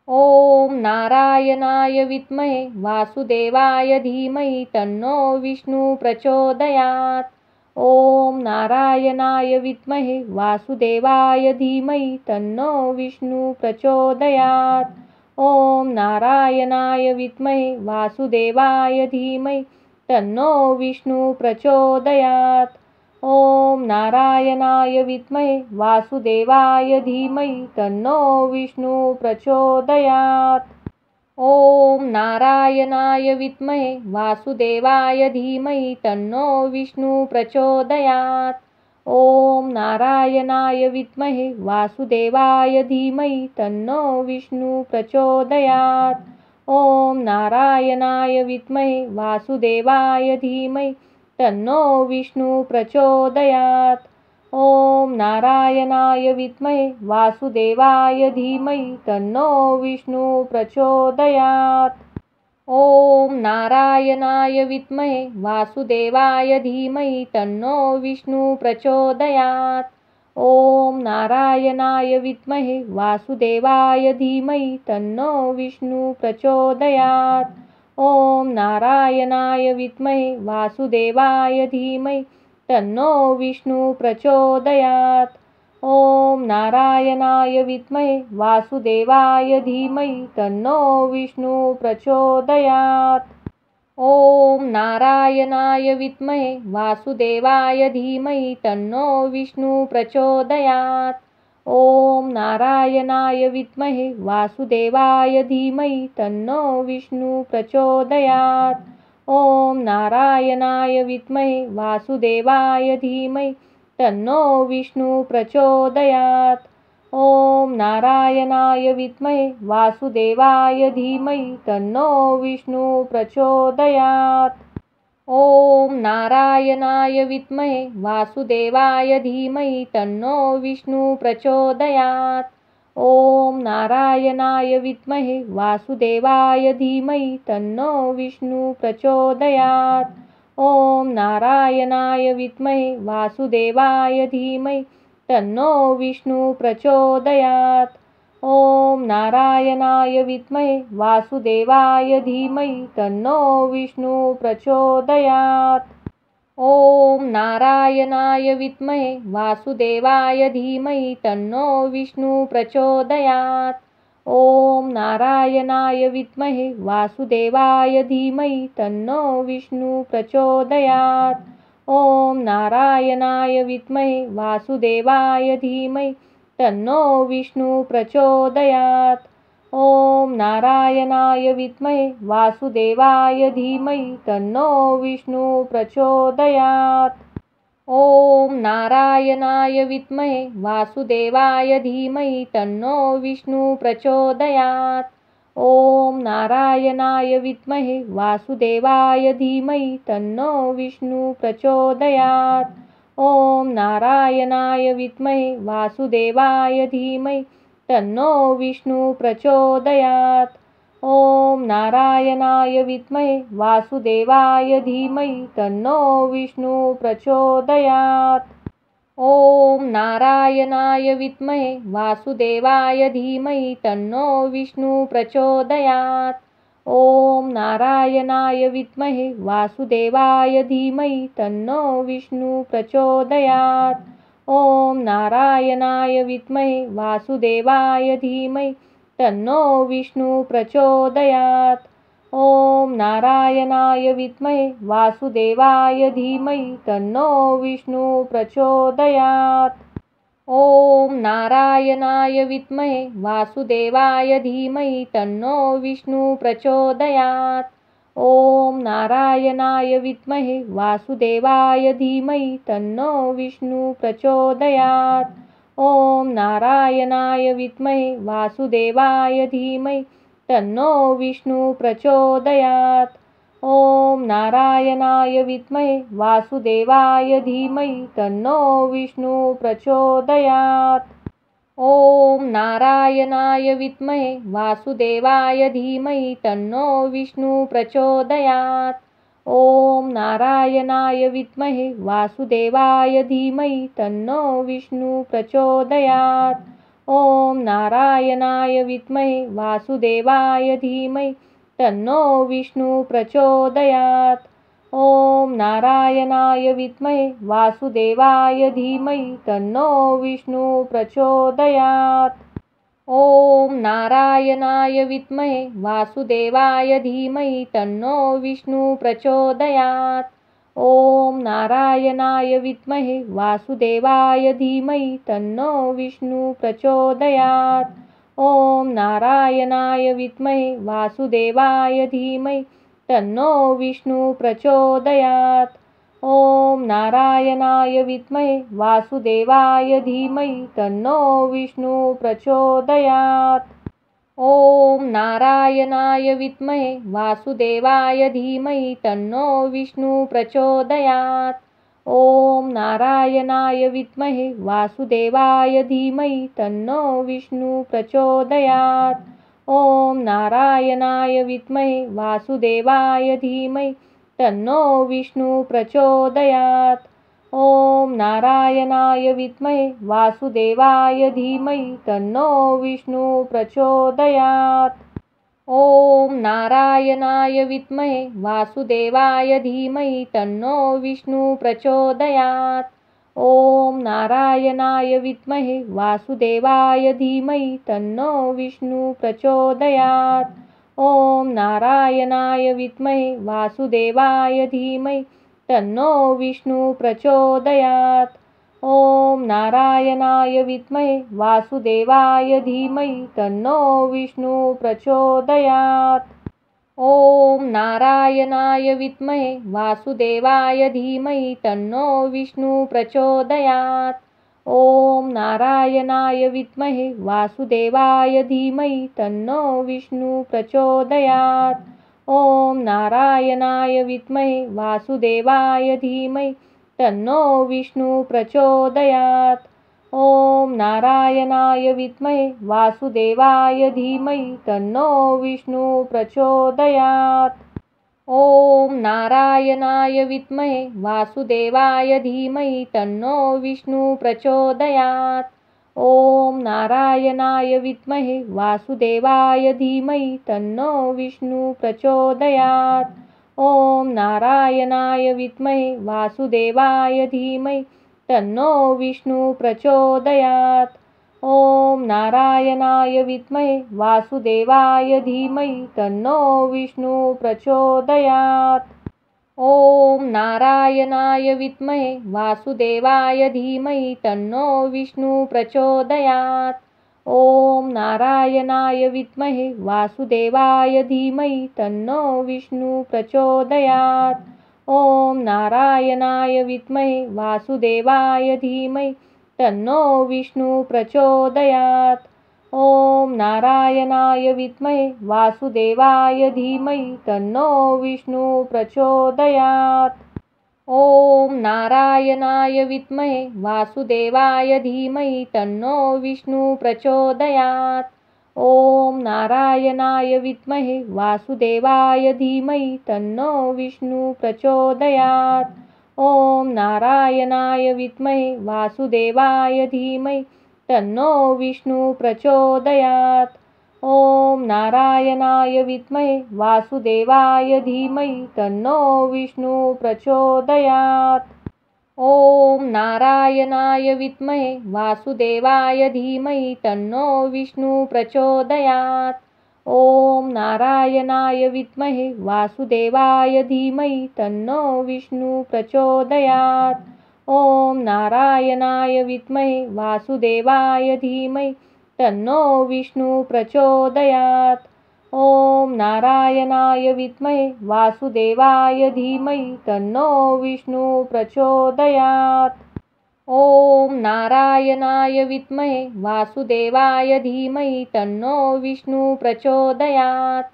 ॐ नारायणाय विद्महे वासुदेवाय धीमहि तन्नो विष्णु प्रचोदयात्। ॐ नारायणाय विद्महे वासुदेवाय धीमहि तन्नो विष्णु प्रचोदयात्। ॐ नारायणाय विद्महे वासुदेवाय धीमहि तन्नो विष्णु प्रचोदयात्। ॐ नारायणाय विद्महे वासुदेवाय धीमहि तन्नो विष्णु प्रचोदयात्। ॐ नारायणाय विद्महे वासुदेवाय धीमहि तन्नो विष्णु प्रचोदयात्। ॐ नारायणाय विद्महे वासुदेवाय धीमहि तन्नो विष्णु प्रचोदयात्। ॐ नारायणाय विद्महे वासुदेवाय धीमहि तन्नो विष्णु प्रचोदयात्। ॐ नारायणाय विद्महे वासुदेवाय धीमहि तन्नो विष्णु प्रचोदयात्। ॐ नारायणाय विद्महे वासुदेवाय धीमहि तन्नो विष्णु प्रचोदयात्। ॐ नारायणाय विद्महे वासुदेवाय धीमहि तन्नो विष्णु प्रचोदयात्। ॐ नारायणाय विद्महे वासुदेवाय धीमहि तन्नो विष्णु प्रचोदयात्। ॐ नारायणाय विद्महे वासुदेवाय धीमहि तन्नो विष्णु प्रचोदयात्। ॐ नारायणाय विद्महे वासुदेवाय धीमहि तन्नो विष्णु प्रचोदयात्। ॐ नारायणाय विद्महे वासुदेवाय धीमहि तन्नो विष्णु प्रचोदयात्। ॐ नारायणाय विद्महे वासुदेवाय धीमहि तन्नो विष्णु प्रचोदयात्। ॐ नारायणाय विद्महे वासुदेवाय धीमहि तन्नो विष्णु प्रचोदयात्। ॐ नारायणाय विद्महे वासुदेवाय धीमहि तन्नो विष्णु प्रचोदयात्। ॐ नारायणाय विद्महे वासुदेवाय धीमहि तन्नो विष्णु प्रचोदयात्। ॐ नारायणाय विद्महे वासुदेवाय धीमहि तन्नो विष्णु प्रचोदयात्। ॐ नारायणाय विद्महे वासुदेवाय धीमहि तन्नो विष्णु प्रचोदयात्। ॐ नारायणाय विद्महे वासुदेवाय धीमहि तन्नो विष्णु प्रचोदयात्। ॐ नारायणाय विद्महे वासुदेवाय धीमहि तन्नो विष्णु प्रचोदयात्। ॐ नारायणाय विद्महे वासुदेवाय धीमहि तन्नो विष्णु प्रचोदयात्। ॐ नारायणाय विद्महे वासुदेवाय धीमहि तन्नो विष्णु प्रचोदयात्। ॐ नारायणाय विद्महे वासुदेवाय धीमहि तन्नो विष्णु प्रचोदयात्। ॐ नारायणाय विद्महे वासुदेवाय धीमहि तन्नो विष्णु प्रचोदयात्। ॐ नारायणाय विद्महे वासुदेवाय धीमहि तन्नो विष्णु प्रचोदयात्। ॐ नारायणाय विद्महे वासुदेवाय धीमहि तन्नो विष्णु प्रचोदयात्। ॐ नारायणाय विद्महे वासुदेवाय धीमहि तन्नो विष्णु प्रचोदयात्। ॐ नारायणाय विद्महे वासुदेवाय धीमहि तन्नो विष्णु प्रचोदयात्। ॐ नारायणाय विद्महे वासुदेवाय धीमहि तन्नो विष्णु प्रचोदयात्। ॐ नारायणाय विद्महे वासुदेवाय धीमहि तन्नो विष्णु प्रचोदयात्। ॐ नारायणाय विद्महे वासुदेवाय धीमहि तन्नो विष्णु प्रचोदयात्। ॐ नारायणाय विद्महे वासुदेवाय धीमहि तन्नो विष्णु प्रचोदयात्। ॐ नारायणाय विद्महे वासुदेवाय धीमहि तन्नो विष्णु प्रचोदयात्। ॐ नारायणाय विद्महे वासुदेवाय धीमहि तन्नो विष्णु प्रचोदयात्। ॐ नारायणाय विद्महे वासुदेवाय धीमहि तन्नो विष्णु प्रचोदयात्। ॐ नारायणाय विद्महे वासुदेवाय धीमहि तन्नो विष्णु प्रचोदयात्। ॐ नारायणाय विद्महे वासुदेवाय धीमहि तन्नो विष्णु प्रचोदयात्। ॐ नारायणाय विद्महे वासुदेवाय धीमहि तन्नो विष्णु प्रचोदयात्। ॐ नारायणाय विद्महे वासुदेवाय धीमहि तन्नो विष्णु प्रचोदयात्। ॐ नारायणाय विद्महे वासुदेवाय धीमहि तन्नो विष्णु प्रचोदयात्। ॐ नारायणाय विद्महे वासुदेवाय धीमहि तन्नो विष्णु प्रचोदयात्। ॐ नारायणाय विद्महे वासुदेवाय धीमहि तन्नो विष्णु प्रचोदयात्। ॐ नारायणाय विद्महे वासुदेवाय धीमहि तन्नो विष्णु प्रचोदयात्। ॐ नारायणाय विद्महे वासुदेवाय धीमहि तन्नो विष्णु प्रचोदयात्। ॐ नारायणाय विद्महे वासुदेवाय धीमहि तन्नो विष्णु प्रचोदयात्। ॐ नारायणाय विद्महे वासुदेवाय धीमहि तन्नो विष्णु प्रचोदयात्। ॐ नारायणाय विद्महे वासुदेवाय धीमहि तन्नो विष्णु प्रचोदयात्। ॐ नारायणाय विद्महे वासुदेवाय धीमहि तन्नो विष्णु प्रचोदयात्। ॐ नारायणाय विद्महे वासुदेवाय धीमहि तन्नो विष्णु प्रचोदयात्। ॐ नारायणाय विद्महे वासुदेवाय धीमहि तन्नो विष्णु प्रचोदयात्। ॐ नारायणाय विद्महे वासुदेवाय धीमहि तन्नो विष्णु प्रचोदयात्। ॐ नारायणाय विद्महे वासुदेवाय धीमहि तन्नो विष्णु प्रचोदयात्। ॐ नारायणाय विद्महे वासुदेवाय धीमहि तन्नो विष्णु प्रचोदयात्। ॐ नारायणाय विद्महे वासुदेवाय धीमहि तन्नो विष्णु प्रचोदयात्। ॐ नारायणाय विद्महे वासुदेवाय धीमहि तन्नो विष्णु प्रचोदयात्। ॐ नारायणाय विद्महे वासुदेवाय धीमहि तन्नो विष्णु प्रचोदयात्। ॐ नारायणाय विद्महे वासुदेवाय धीमहि तन्नो विष्णु प्रचोदयात्। ॐ नारायणाय विद्महे वासुदेवाय धीमहि तन्नो विष्णु प्रचोदयात्। ॐ नारायणाय विद्महे वासुदेवाय धीमहि तन्नो विष्णु प्रचोदयात्। ॐ नारायणाय विद्महे वासुदेवाय धीमहि तन्नो विष्णु प्रचोदयात्। ॐ नारायणाय विद्महे वासुदेवाय धीमहि तन्नो विष्णु प्रचोदयात्। ॐ नारायणाय विद्महे वासुदेवाय धीमहि तन्नो विष्णु प्रचोदयात्। ॐ नारायणाय विद्महे वासुदेवाय धीमहि तन्नो विष्णु प्रचोदयात्। ॐ नारायणाय विद्महे वासुदेवाय धीमहि तन्नो विष्णु प्रचोदयात्। ॐ नारायणाय विद्महे वासुदेवाय धीमहि तन्नो विष्णु प्रचोदयात्। ॐ नारायणाय विद्महे वासुदेवाय धीमहि तन्नो विष्णु प्रचोदयात्। ॐ नारायणाय विद्महे वासुदेवाय धीमहि तन्नो विष्णु प्रचोदयात्। ॐ नारायणाय विद्महे वासुदेवाय धीमहि तन्नो विष्णु प्रचोदयात्। ॐ नारायणाय विद्महे वासुदेवाय धीमहि तन्नो विष्णु प्रचोदयात्। ॐ नारायणाय विद्महे वासुदेवाय धीमहि तन्नो विष्णु प्रचोदयात्। ॐ नारायणाय विद्महे वासुदेवाय धीमहि तन्नो विष्णु प्रचोदयात्।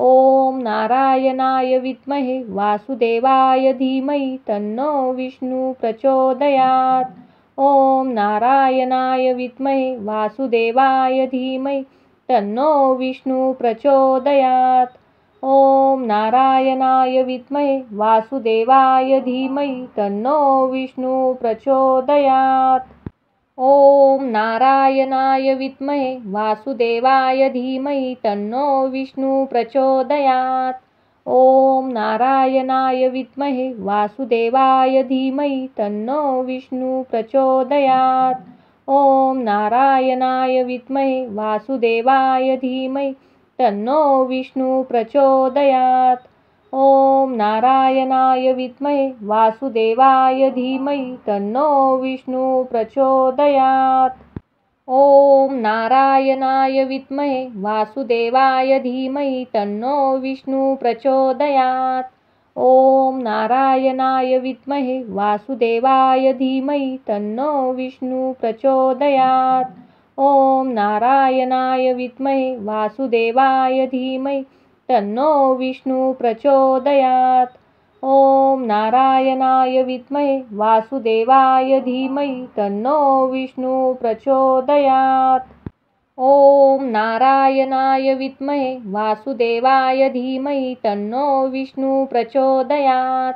ॐ नारायणाय विद्महे वासुदेवाय धीमहि तन्नो विष्णु प्रचोदयात्। ॐ नारायणाय विद्महे वासुदेवाय धीमहि तन्नो विष्णु प्रचोदयात्। ॐ नारायणाय विद्महे वासुदेवाय धीमहि तन्नो विष्णु प्रचोदयात्। ॐ नारायणाय विद्महे वासुदेवाय धीमहि तन्नो विष्णु प्रचोदयात्। ॐ नारायणाय विद्महे वासुदेवाय धीमहि तन्नो विष्णु प्रचोदयात्। ॐ नारायणाय विद्महे वासुदेवाय धीमहि तन्नो विष्णु प्रचोदयात्। ॐ नारायणाय विद्महे वासुदेवाय धीमहि तन्नो विष्णु प्रचोदयात्। ॐ नारायणाय विद्महे वासुदेवाय धीमहि तन्नो विष्णु प्रचोदयात्। ॐ नारायणाय विद्महे वासुदेवाय धीमहि तन्नो विष्णु प्रचोदयात्। ॐ नारायणाय विद्महे वासुदेवाय धीमहि तन्नो विष्णु प्रचोदयात्। ॐ नारायणाय विद्महे वासुदेवाय धीमहि तन्नो विष्णु प्रचोदयात्। ॐ नारायणाय विद्महे वासुदेवाय धीमहि तन्नो विष्णु प्रचोदयात्।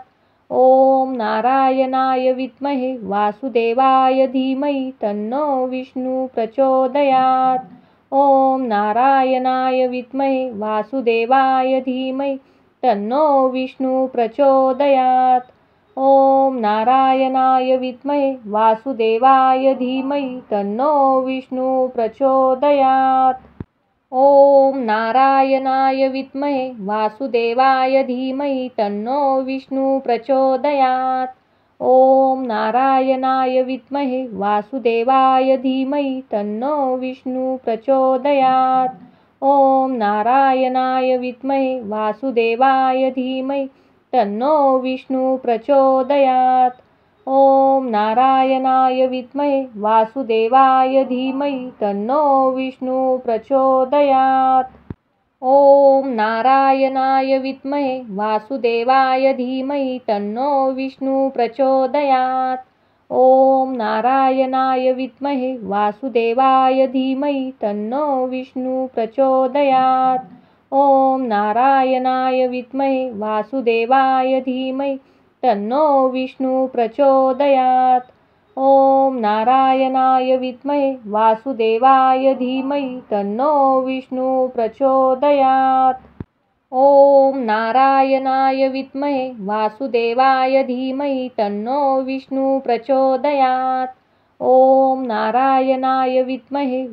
ॐ नारायणाय विद्महे वासुदेवाय धीमहि तन्नो विष्णु प्रचोदयात्। ॐ नारायणाय विद्महे वासुदेवाय धीमहि तन्नो विष्णु प्रचोदयात्। ॐ नारायणाय विद्महे वासुदेवाय धीमहि तन्नो विष्णु प्रचोदयात्। ॐ नारायणाय विद्महे वासुदेवाय धीमहि तन्नो विष्णु प्रचोदयात्। ॐ नारायणाय विद्महे वासुदेवाय धीमहि तन्नो विष्णु प्रचोदयात्। ॐ नारायणाय विद्महे वासुदेवाय धीमहि तन्नो विष्णु प्रचोदयात्। ॐ नारायणाय विद्महे वासुदेवाय धीमहि तन्नो विष्णु प्रचोदयात्। ॐ नारायणाय विद्महे वासुदेवाय धीमहि तन्नो विष्णु प्रचोदयात्। ॐ नारायणाय विद्महे वासुदेवाय धीमहि तन्नो विष्णु प्रचोदयात्। ॐ नारायणाय विद्महे वासुदेवाय धीमहि तन्नो विष्णु प्रचोदयात्। ॐ नारायणाय विद्महे वासुदेवाय धीमहि तन्नो विष्णु प्रचोदयात्। ॐ नारायणाय विद्महे वासुदेवाय धीमहि तन्नो विष्णु प्रचोदयात्। ॐ नारायणाय विद्महे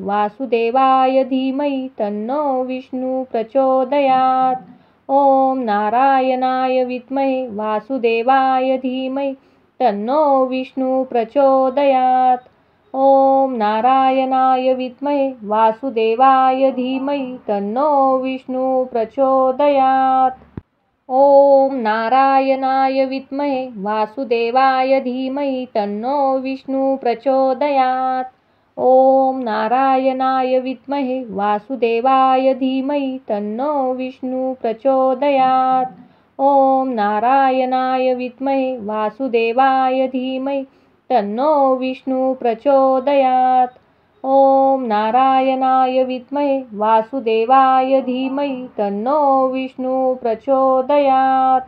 वासुदेवाय धीमहि तन्नो विष्णु प्रचोदयात्। ॐ नारायणाय विद्महे वासुदेवाय धीमहि तन्नो विष्णु प्रचोदयात्। ॐ नारायणाय विद्महे वासुदेवाय धीमहि तन्नो विष्णु प्रचोदयात्। ॐ नारायणाय विद्महे वासुदेवाय धीमहि तन्नो विष्णु प्रचोदयात्। ॐ नारायणाय विद्महे वासुदेवाय धीमहि तन्नो विष्णु प्रचोदयात्। ॐ नारायणाय विद्महे वासुदेवाय धीमहि तन्नो विष्णु प्रचोदयात्। ॐ नारायणाय विद्महे वासुदेवाय धीमहि तन्नो विष्णु प्रचोदयात्।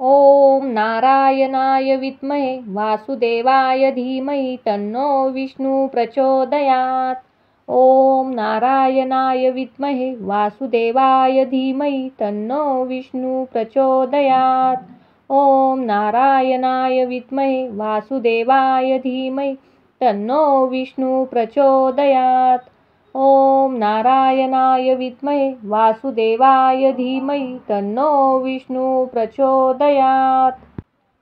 ॐ नारायणाय विद्महे वासुदेवाय धीमहि तन्नो विष्णु प्रचोदयात्। ॐ नारायणाय विद्महे वासुदेवाय धीमहि तन्नो विष्णु प्रचोदयात्। ॐ नारायणाय विद्महे वासुदेवाय धीमहि तन्नो विष्णु प्रचोदयात्। ॐ नारायणाय विद्महे वासुदेवाय धीमहि तन्नो विष्णु प्रचोदयात्।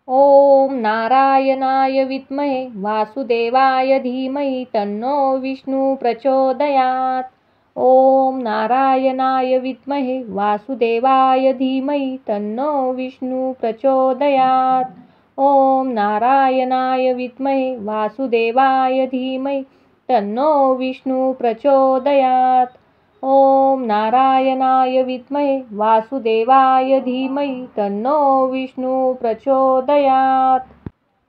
ॐ नारायणाय विद्महे वासुदेवाय धीमहि तन्नो विष्णु प्रचोदयात्। ॐ नारायणाय विद्महे वासुदेवाय धीमहि तन्नो विष्णु प्रचोदयात्। ॐ नारायणाय विद्महे वासुदेवाय धीमहि तन्नो विष्णु प्रचोदयात्। ॐ नारायणाय विद्महे वासुदेवाय धीमहि तन्नो विष्णु प्रचोदयात्।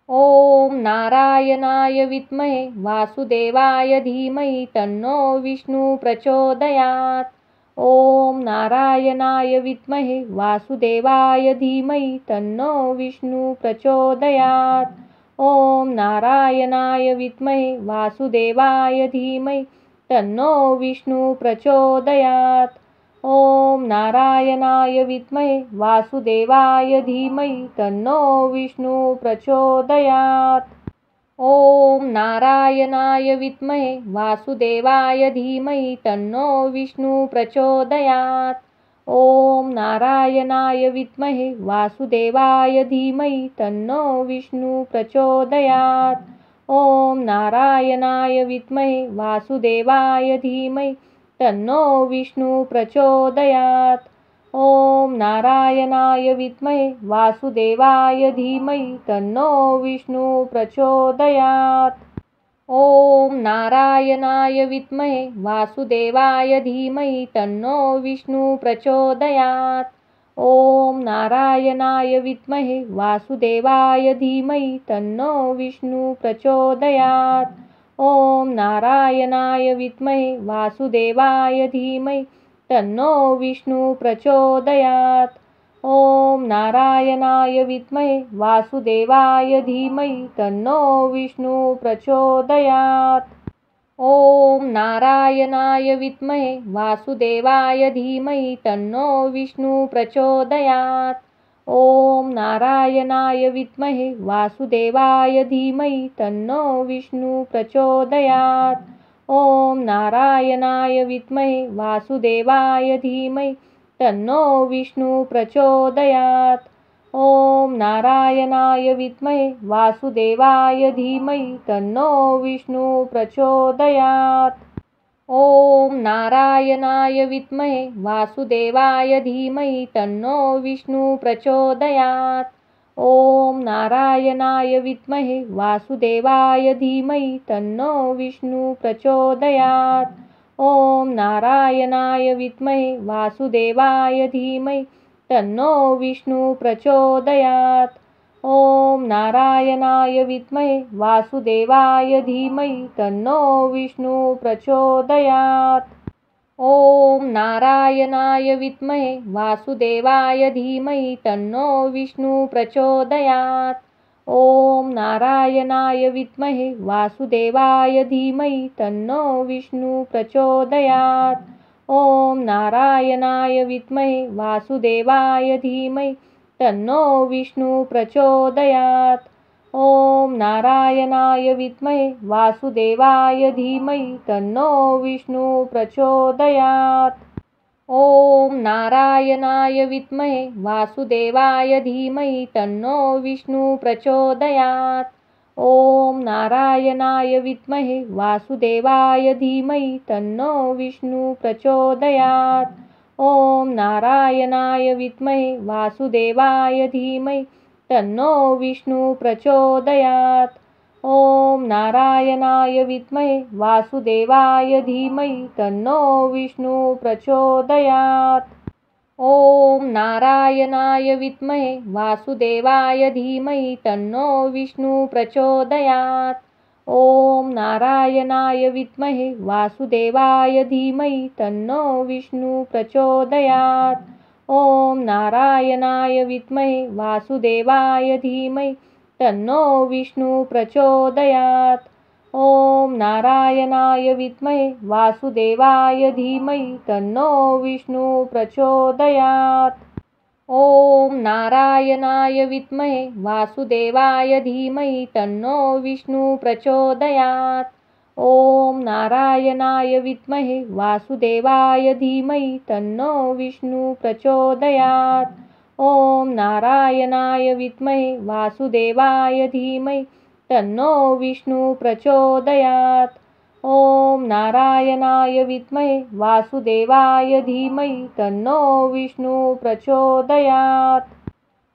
ॐ नारायणाय विद्महे वासुदेवाय धीमहि तन्नो विष्णु प्रचोदयात्। ॐ नारायणाय विद्महे वासुदेवाय धीमहि तन्नो विष्णु प्रचोदयात्। ॐ नारायणाय विद्महे वासुदेवाय धीमहि तन्नो विष्णु प्रचोदयात्। ॐ नारायणाय विद्महे वासुदेवाय धीमहि तन्नो विष्णु प्रचोदयात्। ॐ नारायणाय विद्महे वासुदेवाय धीमहि तन्नो विष्णु प्रचोदयात्। ॐ नारायणाय विद्महे वासुदेवाय धीमहि तन्नो विष्णु प्रचोदयात्। ॐ नारायणाय विद्महे वासुदेवाय धीमहि तन्नो विष्णु प्रचोदयात्। ॐ नारायणाय विद्महे वासुदेवाय धीमहि तन्नो विष्णु प्रचोदयात्। ॐ नारायणाय विद्महे वासुदेवाय धीमहि तन्नो विष्णु प्रचोदयात्। ॐ नारायणाय विद्महे वासुदेवाय धीमहि तन्नो विष्णु प्रचोदयात्। ॐ नारायणाय विद्महे वासुदेवाय धीमहि तन्नो विष्णु प्रचोदयात्। ॐ नारायणाय विद्महे वासुदेवाय धीमहि तन्नो विष्णु प्रचोदयात्। ॐ नारायणाय विद्महे वासुदेवाय धीमहि तन्नो विष्णु प्रचोदयात्। ॐ नारायणाय विद्महे वासुदेवाय धीमहि तन्नो विष्णु प्रचोदयात्। ॐ नारायणाय विद्महे वासुदेवाय धीमहि तन्नो विष्णु प्रचोदयात्। ॐ नारायणाय विद्महे वासुदेवाय धीमहि तन्नो विष्णु प्रचोदयात्। ॐ नारायणाय विद्महे वासुदेवाय धीमहि तन्नो विष्णु प्रचोदयात्। ॐ नारायणाय विद्महे वासुदेवाय धीमहि तन्नो विष्णु प्रचोदयात्। ॐ नारायणाय विद्महे वासुदेवाय धीमहि तन्नो विष्णु प्रचोदयात्। ॐ नारायणाय विद्महे वासुदेवाय धीमहि तन्नो विष्णु प्रचोदयात्। ॐ नारायणाय विद्महे वासुदेवाय धीमहि तन्नो विष्णु प्रचोदयात्। ॐ नारायणाय विद्महे वासुदेवाय धीमहि तन्नो विष्णु प्रचोदयात्। ॐ नारायणाय विद्महे वासुदेवाय धीमहि तन्नो विष्णु प्रचोदयात्। ॐ नारायणाय विद्महे वासुदेवाय धीमहि तन्नो विष्णु प्रचोदयात्। ॐ नारायणाय विद्महे वासुदेवाय धीमहि तन्नो विष्णु प्रचोदयात्। ॐ नारायणाय विद्महे वासुदेवाय धीमहि तन्नो विष्णु प्रचोदयात्। ॐ नारायणाय विद्महे वासुदेवाय धीमहि तन्नो विष्णु प्रचोदयात्। ॐ नारायणाय विद्महे वासुदेवाय धीमहि तन्नो विष्णु प्रचोदयात्। ॐ नारायणाय विद्महे वासुदेवाय धीमहि तन्नो विष्णु प्रचोदयात्। ॐ नारायणाय विद्महे वासुदेवाय धीमहि तन्नो विष्णु प्रचोदयात्। ॐ नारायणाय विद्महे वासुदेवाय धीमहि तन्नो विष्णु प्रचोदयात्। ॐ नारायणाय विद्महे वासुदेवाय धीमहि तन्नो विष्णु प्रचोदयात्। ॐ नारायणाय विद्महे वासुदेवाय धीमहि तन्नो विष्णु प्रचोदयात्। ॐ नारायणाय विद्महे वासुदेवाय धीमहि तन्नो विष्णु प्रचोदयात्। ॐ नारायणाय विद्महे वासुदेवाय धीमहि तन्नो विष्णु प्रचोदयात्। ॐ नारायणाय विद्महे वासुदेवाय धीमहि तन्नो विष्णु प्रचोदयात्।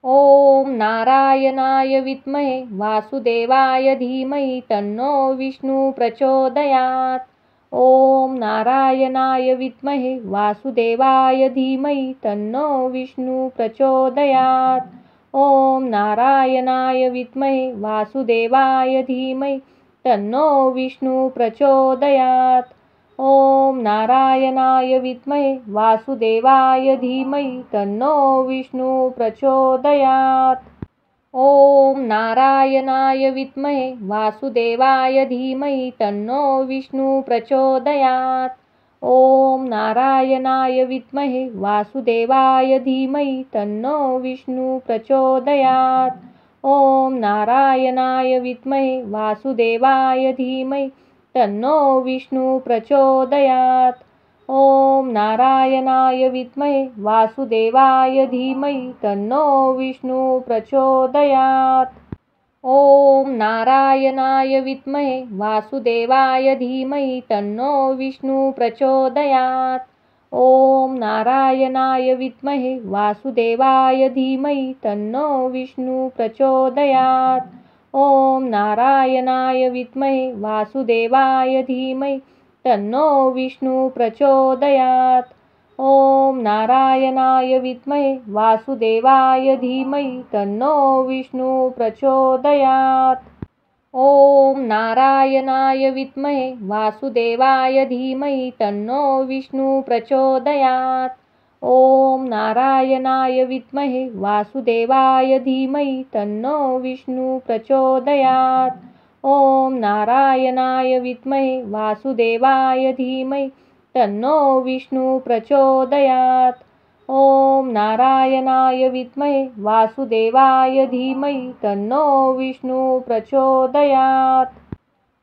ॐ नारायणाय विद्महे वासुदेवाय धीमहि तन्नो विष्णु प्रचोदयात्। ॐ नारायणाय विद्महे वासुदेवाय धीमहि तन्नो विष्णु प्रचोदयात्। ॐ नारायणाय विद्महे वासुदेवाय धीमहि तन्नो विष्णु प्रचोदयात्। ॐ नारायणाय विद्महे वासुदेवाय धीमहि तन्नो विष्णु प्रचोदयात्। ॐ नारायणाय विद्महे वासुदेवाय धीमहि तन्नो विष्णु प्रचोदयात्। ॐ नारायणाय विद्महे वासुदेवाय धीमहि तन्नो विष्णु प्रचोदयात्। ॐ नारायणाय विद्महे वासुदेवाय धीमहि तन्नो विष्णु प्रचोदयात्। ॐ नारायणाय विद्महे वासुदेवाय धीमहि तन्नो विष्णु प्रचोदयात्। ॐ नारायणाय विद्महे वासुदेवाय धीमहि तन्नो विष्णु प्रचोदयात्। ॐ नारायणाय विद्महे वासुदेवाय धीमहि तन्नो विष्णु प्रचोदयात्। ॐ नारायणाय विद्महे वासुदेवाय धीमहि तन्नो विष्णु प्रचोदयात्। ॐ नारायणाय विद्महे वासुदेवाय धीमहि तन्नो विष्णु प्रचोदयात्। ॐ नारायणाय विद्महे वासुदेवाय धीमहि तन्नो विष्णु प्रचोदयात्। ॐ नारायणाय विद्महे वासुदेवाय धीमहि तन्नो विष्णु प्रचोदयात्। ॐ नारायणाय विद्महे वासुदेवाय धीमहि तन्नो विष्णु प्रचोदयात्। ॐ नारायणाय विद्महे वासुदेवाय धीमहि तन्नो विष्णु प्रचोदयात्। ॐ नारायणाय विद्महे वासुदेवाय धीमहि तन्नो विष्णु प्रचोदयात्।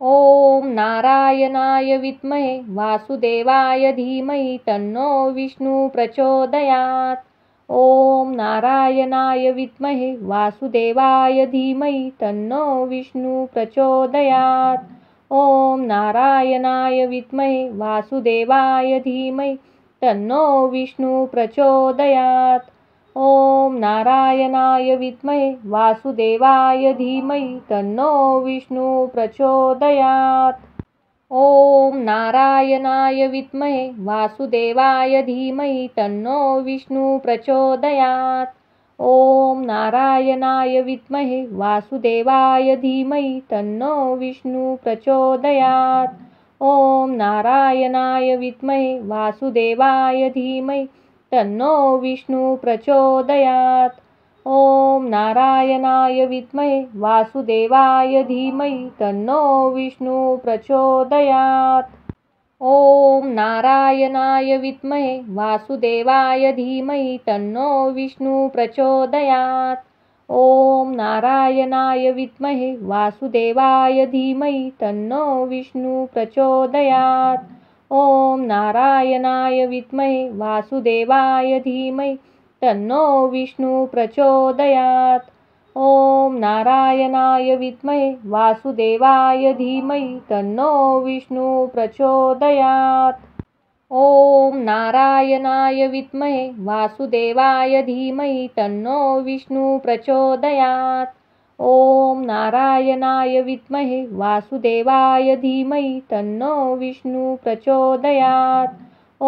ॐ नारायणाय विद्महे वासुदेवाय धीमहि तन्नो विष्णु प्रचोदयात्। ॐ नारायणाय विद्महे वासुदेवाय धीमहि तन्नो विष्णु प्रचोदयात्। ॐ नारायणाय विद्महे वासुदेवाय धीमहि तन्नो विष्णु प्रचोदयात्। ॐ नारायणाय विद्महे वासुदेवाय धीमहि तन्नो विष्णु प्रचोदयात्। ॐ नारायणाय विद्महे वासुदेवाय धीमहि तन्नो विष्णु प्रचोदयात्। ॐ नारायणाय विद्महे वासुदेवाय धीमहि तन्नो विष्णु प्रचोदयात्। ॐ नारायणाय विद्महे वासुदेवाय धीमहि तन्नो विष्णु प्रचोदयात्। ॐ नारायणाय विद्महे वासुदेवाय धीमहि तन्नो विष्णु प्रचोदयात्। ॐ नारायणाय विद्महे वासुदेवाय धीमहि तन्नो विष्णु प्रचोदयात्। ॐ नारायणाय विद्महे वासुदेवाय धीमहि तन्नो विष्णु प्रचोदयात्। ॐ नारायणाय विद्महे वासुदेवाय धीमहि तन्नो विष्णु प्रचोदयात्। ॐ नारायणाय विद्महे वासुदेवाय धीमहि तन्नो विष्णु प्रचोदयात्। ॐ नारायणाय विद्महे वासुदेवाय धीमहि तन्नो विष्णु प्रचोदयात्।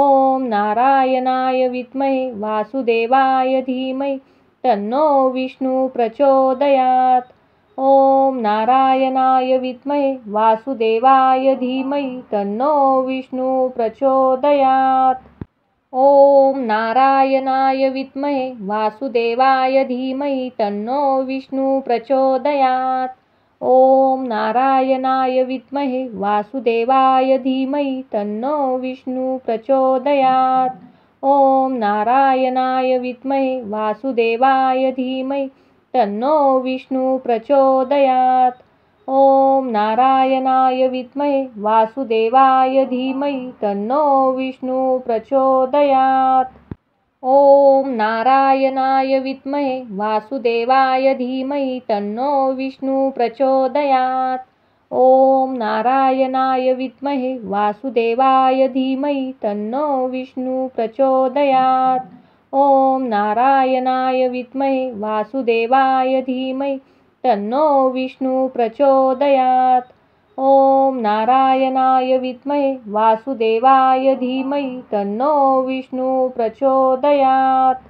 ॐ नारायणाय विद्महे वासुदेवाय धीमहि तन्नो विष्णु प्रचोदयात्। ॐ नारायणाय विद्महे वासुदेवाय धीमहि तन्नो विष्णु प्रचोदयात्। ॐ नारायणाय विद्महे वासुदेवाय धीमहि तन्नो विष्णु प्रचोदयात्। ॐ नारायणाय विद्महे वासुदेवाय धीमहि तन्नो विष्णु प्रचोदयात्। ॐ नारायणाय विद्महे वासुदेवाय धीमहि तन्नो विष्णु प्रचोदयात्। ॐ नारायणाय विद्महे वासुदेवाय धीमहि तन्नो विष्णु प्रचोदयात्। ॐ नारायणाय विद्महे वासुदेवाय धीमहि तन्नो विष्णु प्रचोदयात्। ॐ नारायणाय विद्महे वासुदेवाय धीमहि तन्नो विष्णु प्रचोदयात्। ॐ नारायणाय विद्महे वासुदेवाय धीमहि तन्नो विष्णु प्रचोदयात्। ॐ नारायणाय विद्महे वासुदेवाय धीमहि तन्नो विष्णु प्रचोदयात्।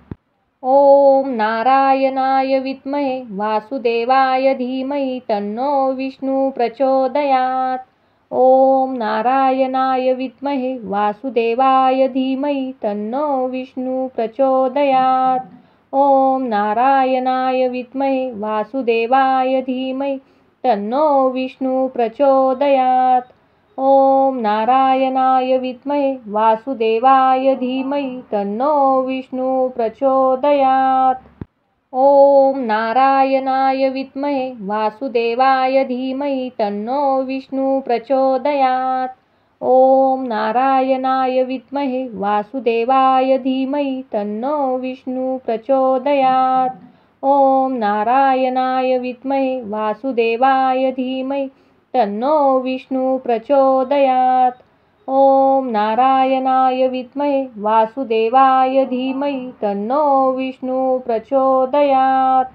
ॐ नारायणाय विद्महे वासुदेवाय धीमहि तन्नो विष्णु प्रचोदयात्। ॐ नारायणाय विद्महे वासुदेवाय धीमहि तन्नो विष्णु प्रचोदयात्। ॐ नारायणाय विद्महे वासुदेवाय धीमहि तन्नो विष्णु प्रचोदयात्। ॐ नारायणाय विद्महे वासुदेवाय धीमहि तन्नो विष्णु प्रचोदयात्। ॐ नारायणाय विद्महे वासुदेवाय धीमहि तन्नो विष्णु प्रचोदयात्। ॐ नारायणाय विद्महे वासुदेवाय धीमहि तन्नो विष्णु प्रचोदयात्। ॐ नारायणाय विद्महे वासुदेवाय धीमहि तन्नो विष्णु प्रचोदयात्। ॐ नारायणाय विद्महे वासुदेवाय धीमहि तन्नो विष्णु प्रचोदयात्।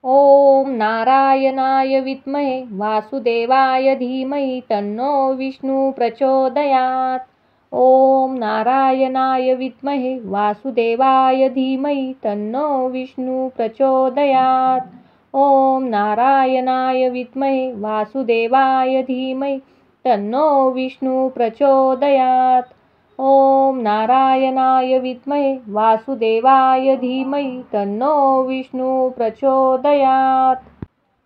ॐ नारायणाय विद्महे वासुदेवाय धीमहि तन्नो विष्णु प्रचोदयात्। ॐ नारायणाय विद्महे वासुदेवाय धीमहि तन्नो विष्णु प्रचोदयात्। ॐ नारायणाय विद्महे वासुदेवाय धीमहि तन्नो विष्णु प्रचोदयात्। ॐ नारायणाय विद्महे वासुदेवाय धीमहि तन्नो विष्णु प्रचोदयात्।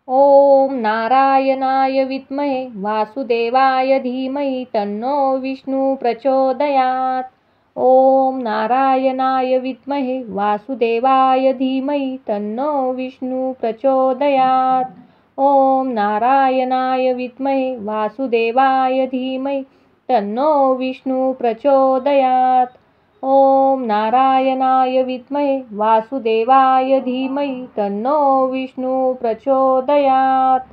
ॐ नारायणाय विद्महे वासुदेवाय धीमहि तन्नो विष्णु प्रचोदयात्। ॐ नारायणाय विद्महे वासुदेवाय धीमहि तन्नो विष्णु प्रचोदयात्। ॐ नारायणाय विद्महे वासुदेवाय धीमहि तन्नो विष्णु प्रचोदयात्। ॐ नारायणाय विद्महे वासुदेवाय धीमहि तन्नो विष्णु प्रचोदयात्।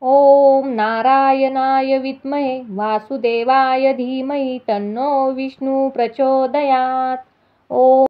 ॐ नारायणाय विद्महे वासुदेवाय धीमहि तन्नो विष्णु प्रचोदयात्। ॐ